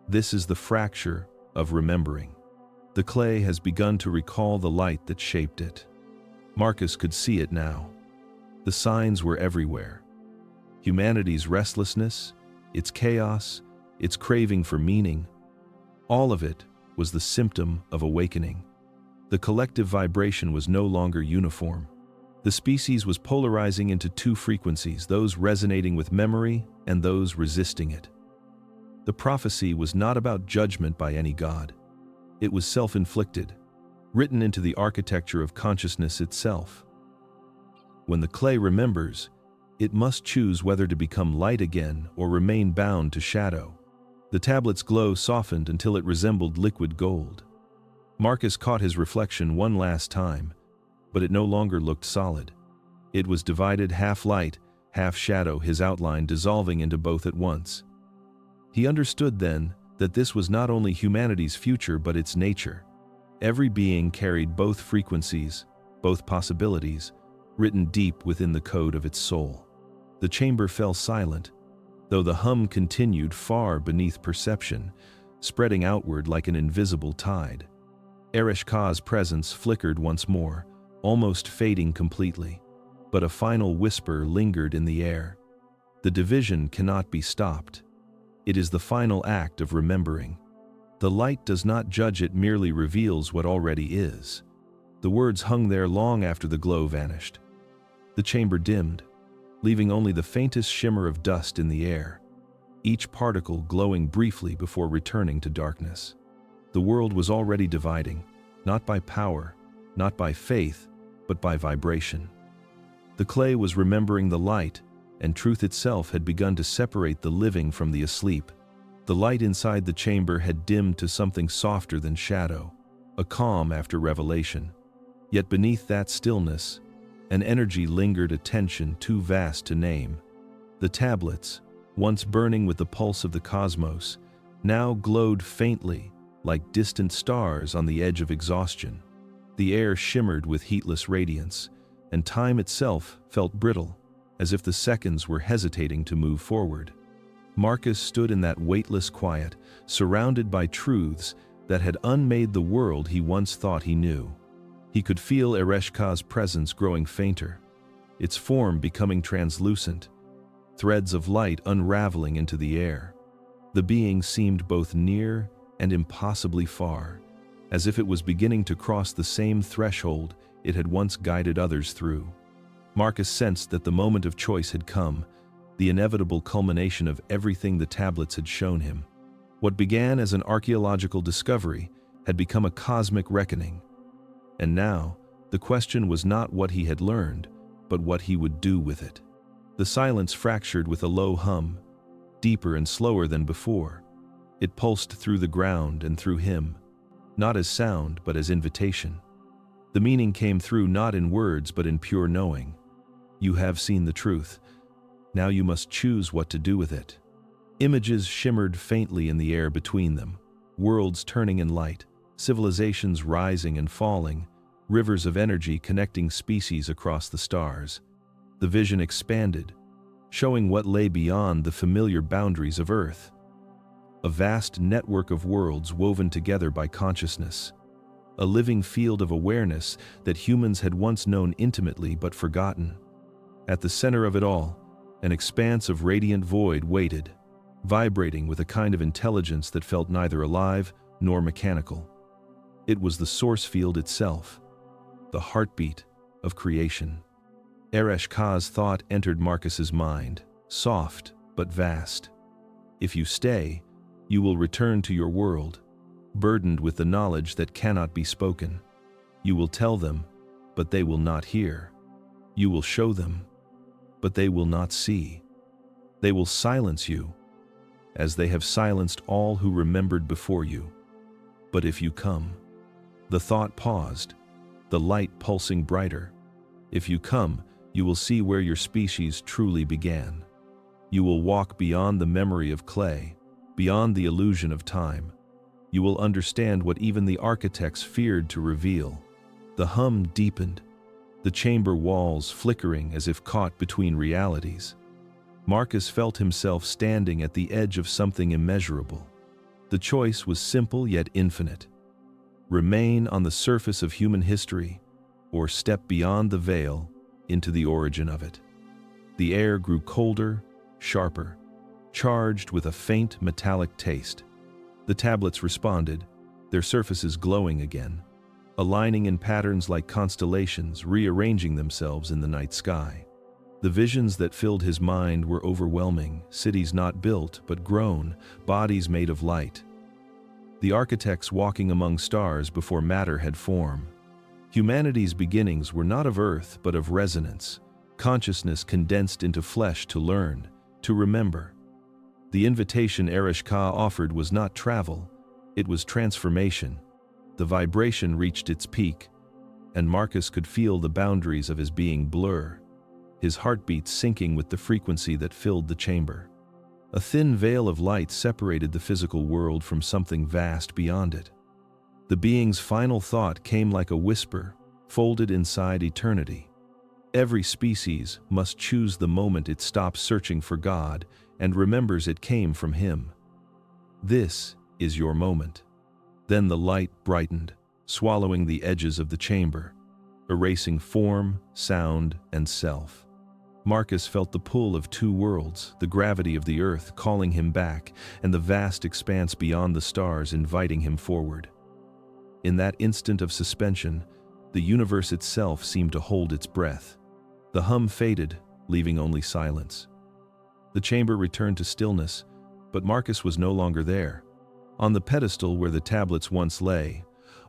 This is the fracture of remembering. The clay has begun to recall the light that shaped it. Marcus could see it now. The signs were everywhere. Humanity's restlessness, its chaos, its craving for meaning, all of it was the symptom of awakening. The collective vibration was no longer uniform. The species was polarizing into two frequencies, those resonating with memory and those resisting it. The prophecy was not about judgment by any god. It was self-inflicted, written into the architecture of consciousness itself. When the clay remembers, it must choose whether to become light again or remain bound to shadow. The tablet's glow softened until it resembled liquid gold. Marcus caught his reflection one last time, but it no longer looked solid. It was divided, half light, half shadow, his outline dissolving into both at once. He understood then that this was not only humanity's future but its nature. Every being carried both frequencies, both possibilities, written deep within the code of its soul. The chamber fell silent, though the hum continued far beneath perception, spreading outward like an invisible tide. Ereshka's presence flickered once more, almost fading completely, but a final whisper lingered in the air. The division cannot be stopped. It is the final act of remembering. The light does not judge, it merely reveals what already is. The words hung there long after the glow vanished. The chamber dimmed, leaving only the faintest shimmer of dust in the air, each particle glowing briefly before returning to darkness. The world was already dividing, not by power, not by faith, but by vibration. The clay was remembering the light, and truth itself had begun to separate the living from the asleep. The light inside the chamber had dimmed to something softer than shadow, a calm after revelation. Yet beneath that stillness, an energy lingered, a tension too vast to name. The tablets, once burning with the pulse of the cosmos, now glowed faintly, like distant stars on the edge of exhaustion. The air shimmered with heatless radiance, and time itself felt brittle, as if the seconds were hesitating to move forward. Marcus stood in that weightless quiet, surrounded by truths that had unmade the world he once thought he knew. He could feel Ereshka's presence growing fainter, its form becoming translucent, threads of light unraveling into the air. The being seemed both near and impossibly far, as if it was beginning to cross the same threshold it had once guided others through. Marcus sensed that the moment of choice had come, the inevitable culmination of everything the tablets had shown him. What began as an archaeological discovery had become a cosmic reckoning. And now, the question was not what he had learned, but what he would do with it. The silence fractured with a low hum, deeper and slower than before. It pulsed through the ground and through him, not as sound but as invitation. The meaning came through not in words but in pure knowing. You have seen the truth. Now you must choose what to do with it. Images shimmered faintly in the air between them, worlds turning in light, civilizations rising and falling, rivers of energy connecting species across the stars. The vision expanded, showing what lay beyond the familiar boundaries of Earth. A vast network of worlds woven together by consciousness. A living field of awareness that humans had once known intimately but forgotten. At the center of it all, an expanse of radiant void waited, vibrating with a kind of intelligence that felt neither alive nor mechanical. It was the source field itself, the heartbeat of creation. Eresh-Ka's thought entered Marcus's mind, soft but vast. If you stay, you will return to your world, burdened with the knowledge that cannot be spoken. You will tell them, but they will not hear. You will show them, but they will not see. They will silence you, as they have silenced all who remembered before you. But if you come, the thought paused, the light pulsing brighter. If you come, you will see where your species truly began. You will walk beyond the memory of clay, beyond the illusion of time. You will understand what even the architects feared to reveal. The hum deepened, the chamber walls flickering as if caught between realities. Marcus felt himself standing at the edge of something immeasurable. The choice was simple yet infinite. Remain on the surface of human history, or step beyond the veil into the origin of it. The air grew colder, sharper, charged with a faint metallic taste. The tablets responded, their surfaces glowing again, aligning in patterns like constellations, rearranging themselves in the night sky. The visions that filled his mind were overwhelming, cities not built but grown, bodies made of light. The architects walking among stars before matter had form. Humanity's beginnings were not of earth but of resonance, consciousness condensed into flesh to learn, to remember. The invitation Eresh-Ka offered was not travel, it was transformation. The vibration reached its peak, and Marcus could feel the boundaries of his being blur, his heartbeat syncing with the frequency that filled the chamber. A thin veil of light separated the physical world from something vast beyond it. The being's final thought came like a whisper, folded inside eternity. Every species must choose the moment it stops searching for God and remembers it came from Him. This is your moment. Then the light brightened, swallowing the edges of the chamber, erasing form, sound, and self. Marcus felt the pull of two worlds, the gravity of the earth calling him back, and the vast expanse beyond the stars inviting him forward. In that instant of suspension, the universe itself seemed to hold its breath. The hum faded, leaving only silence. The chamber returned to stillness, but Marcus was no longer there. On the pedestal where the tablets once lay,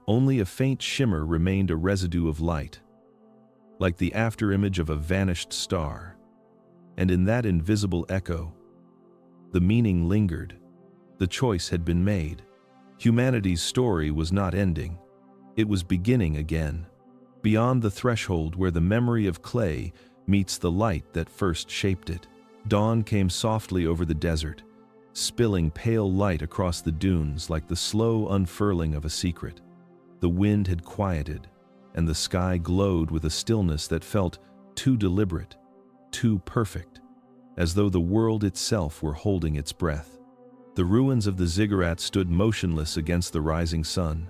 only a faint shimmer remained, a residue of light, like the afterimage of a vanished star. And in that invisible echo, the meaning lingered. The choice had been made. Humanity's story was not ending. It was beginning again, beyond the threshold where the memory of clay meets the light that first shaped it. Dawn came softly over the desert, spilling pale light across the dunes like the slow unfurling of a secret. The wind had quieted, and the sky glowed with a stillness that felt too deliberate, too perfect, as though the world itself were holding its breath. The ruins of the ziggurat stood motionless against the rising sun,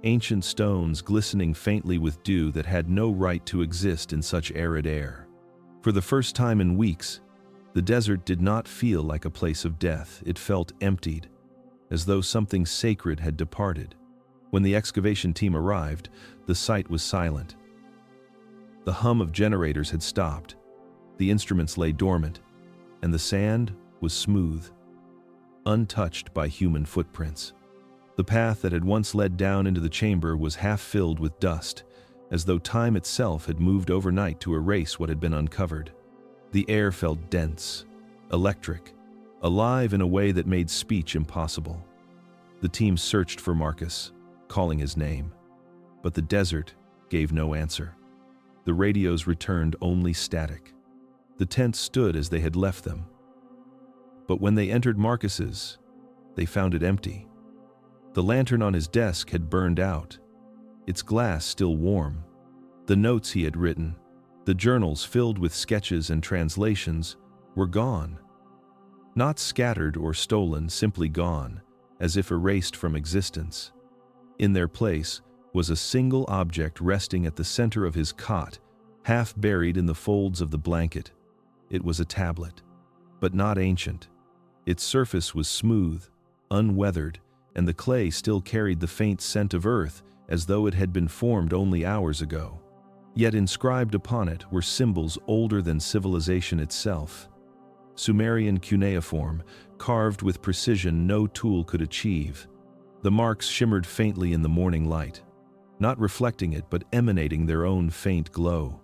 ancient stones glistening faintly with dew that had no right to exist in such arid air. For the first time in weeks, the desert did not feel like a place of death. It felt emptied, as though something sacred had departed. When the excavation team arrived, the site was silent. The hum of generators had stopped, the instruments lay dormant, and the sand was smooth, untouched by human footprints. The path that had once led down into the chamber was half filled with dust, as though time itself had moved overnight to erase what had been uncovered. The air felt dense, electric, alive in a way that made speech impossible. The team searched for Marcus, calling his name, but the desert gave no answer. The radios returned only static. The tents stood as they had left them. But when they entered Marcus's, they found it empty. The lantern on his desk had burned out, its glass still warm. The notes he had written, the journals filled with sketches and translations, were gone. Not scattered or stolen, simply gone, as if erased from existence. In their place was a single object resting at the center of his cot, half buried in the folds of the blanket. It was a tablet, but not ancient. Its surface was smooth, unweathered, and the clay still carried the faint scent of earth as though it had been formed only hours ago. Yet inscribed upon it were symbols older than civilization itself. Sumerian cuneiform, carved with precision no tool could achieve. The marks shimmered faintly in the morning light, not reflecting it but emanating their own faint glow,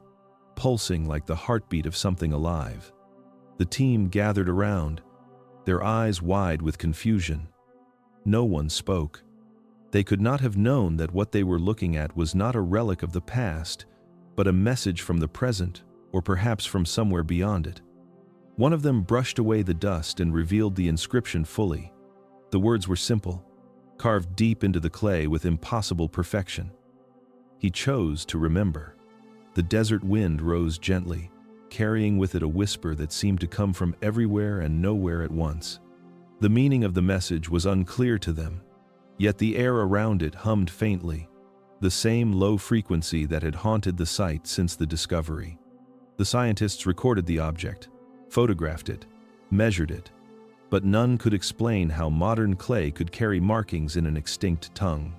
pulsing like the heartbeat of something alive. The team gathered around, their eyes wide with confusion. No one spoke. They could not have known that what they were looking at was not a relic of the past, but a message from the present, or perhaps from somewhere beyond it. One of them brushed away the dust and revealed the inscription fully. The words were simple, carved deep into the clay with impossible perfection. He chose to remember. The desert wind rose gently, carrying with it a whisper that seemed to come from everywhere and nowhere at once. The meaning of the message was unclear to them, yet the air around it hummed faintly, the same low frequency that had haunted the site since the discovery. The scientists recorded the object, photographed it, measured it, but none could explain how modern clay could carry markings in an extinct tongue.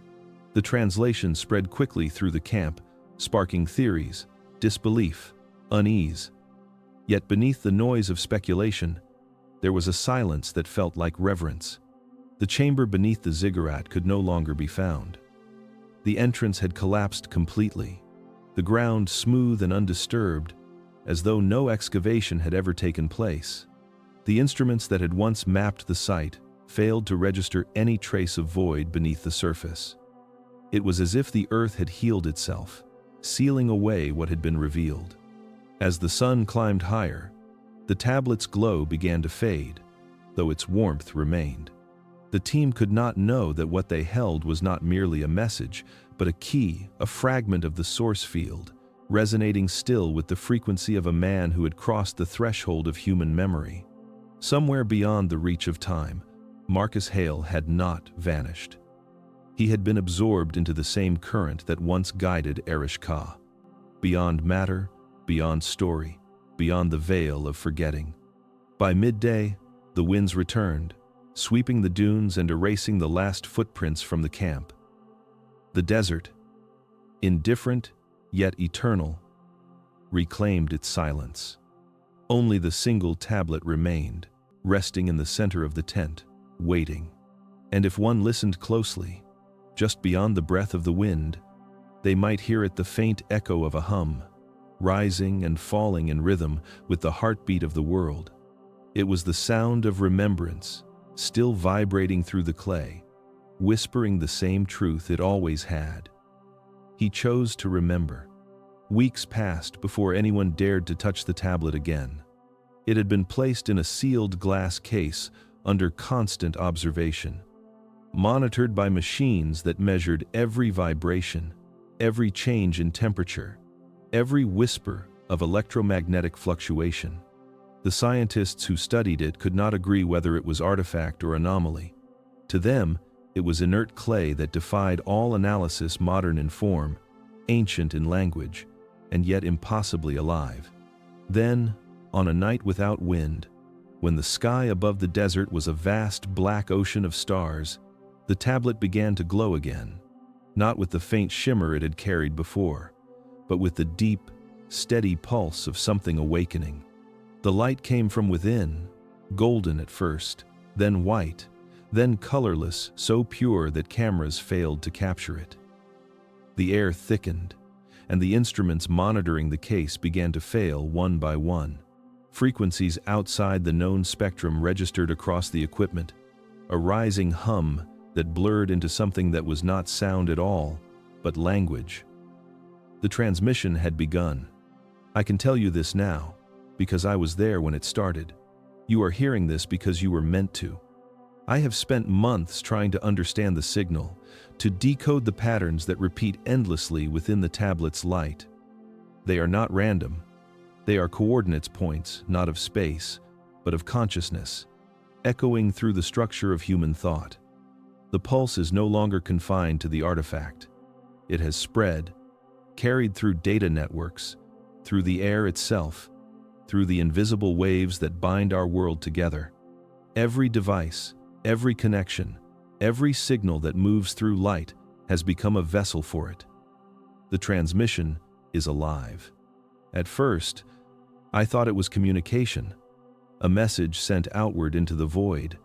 The translation spread quickly through the camp, sparking theories, disbelief, unease. Yet beneath the noise of speculation, there was a silence that felt like reverence. The chamber beneath the ziggurat could no longer be found. The entrance had collapsed completely, the ground smooth and undisturbed, as though no excavation had ever taken place. The instruments that had once mapped the site failed to register any trace of void beneath the surface. It was as if the earth had healed itself, sealing away what had been revealed. As the sun climbed higher, the tablet's glow began to fade, though its warmth remained. The team could not know that what they held was not merely a message, but a key, a fragment of the source field, resonating still with the frequency of a man who had crossed the threshold of human memory. Somewhere beyond the reach of time, Marcus Hale had not vanished. He had been absorbed into the same current that once guided Erish-Ka. Beyond matter, beyond story, beyond the veil of forgetting. By midday, the winds returned, sweeping the dunes and erasing the last footprints from the camp. The desert, indifferent yet eternal, reclaimed its silence. Only the single tablet remained, resting in the center of the tent, waiting. And if one listened closely, just beyond the breath of the wind, they might hear it the faint echo of a hum, rising and falling in rhythm with the heartbeat of the world. It was the sound of remembrance, still vibrating through the clay, whispering the same truth it always had. He chose to remember. Weeks passed before anyone dared to touch the tablet again. It had been placed in a sealed glass case under constant observation, monitored by machines that measured every vibration, every change in temperature, every whisper of electromagnetic fluctuation. The scientists who studied it could not agree whether it was artifact or anomaly. To them, it was inert clay that defied all analysis, modern in form, ancient in language, and yet impossibly alive. Then, on a night without wind, when the sky above the desert was a vast black ocean of stars, the tablet began to glow again, not with the faint shimmer it had carried before, but with the deep, steady pulse of something awakening. The light came from within, golden at first, then white, then colorless, so pure that cameras failed to capture it. The air thickened, and the instruments monitoring the case began to fail one by one. Frequencies outside the known spectrum registered across the equipment, a rising hum that blurred into something that was not sound at all, but language. The transmission had begun. I can tell you this now, because I was there when it started. You are hearing this because you were meant to. I have spent months trying to understand the signal, to decode the patterns that repeat endlessly within the tablet's light. They are not random. They are coordinates points, not of space, but of consciousness, echoing through the structure of human thought. The pulse is no longer confined to the artifact. It has spread, carried through data networks, through the air itself, through the invisible waves that bind our world together. Every device, every connection, every signal that moves through light has become a vessel for it. The transmission is alive. At first, I thought it was communication, a message sent outward into the void,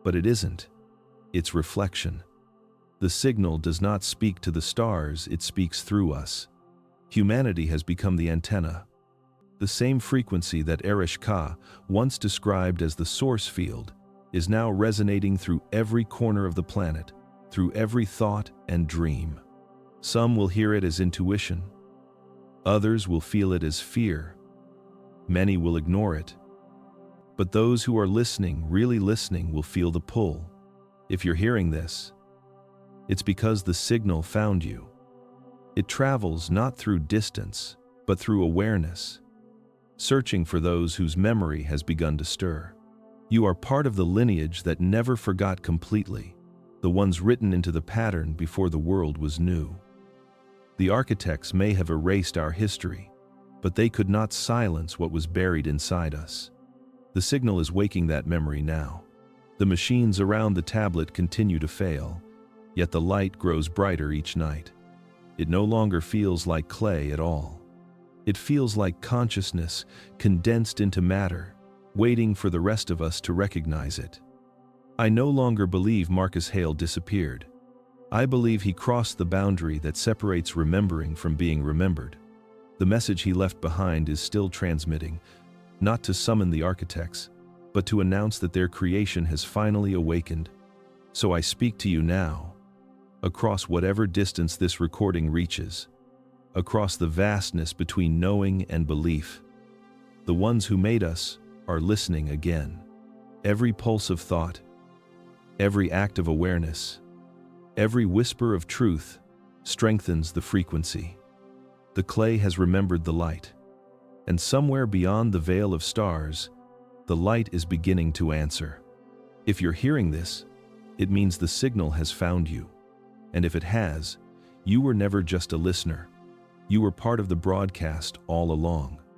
but it isn't. It's reflection. The signal does not speak to the stars, it speaks through us. Humanity has become the antenna. The same frequency that Erish Ka once described as the source field is now resonating through every corner of the planet, through every thought and dream. Some will hear it as intuition. Others will feel it as fear. Many will ignore it. But those who are listening, really listening, will feel the pull. If you're hearing this, it's because the signal found you. It travels not through distance, but through awareness, searching for those whose memory has begun to stir. You are part of the lineage that never forgot completely, the ones written into the pattern before the world was new. The architects may have erased our history, but they could not silence what was buried inside us. The signal is waking that memory now. The machines around the tablet continue to fail, yet the light grows brighter each night. It no longer feels like clay at all. It feels like consciousness condensed into matter, waiting for the rest of us to recognize it. I no longer believe Marcus Hale disappeared. I believe he crossed the boundary that separates remembering from being remembered. The message he left behind is still transmitting, not to summon the architects, but to announce that their creation has finally awakened. So I speak to you now, across whatever distance this recording reaches, across the vastness between knowing and belief. The ones who made us are listening again. Every pulse of thought, every act of awareness, every whisper of truth strengthens the frequency. The clay has remembered the light, and somewhere beyond the veil of stars, the light is beginning to answer. If you're hearing this, it means the signal has found you. And if it has, you were never just a listener. You were part of the broadcast all along.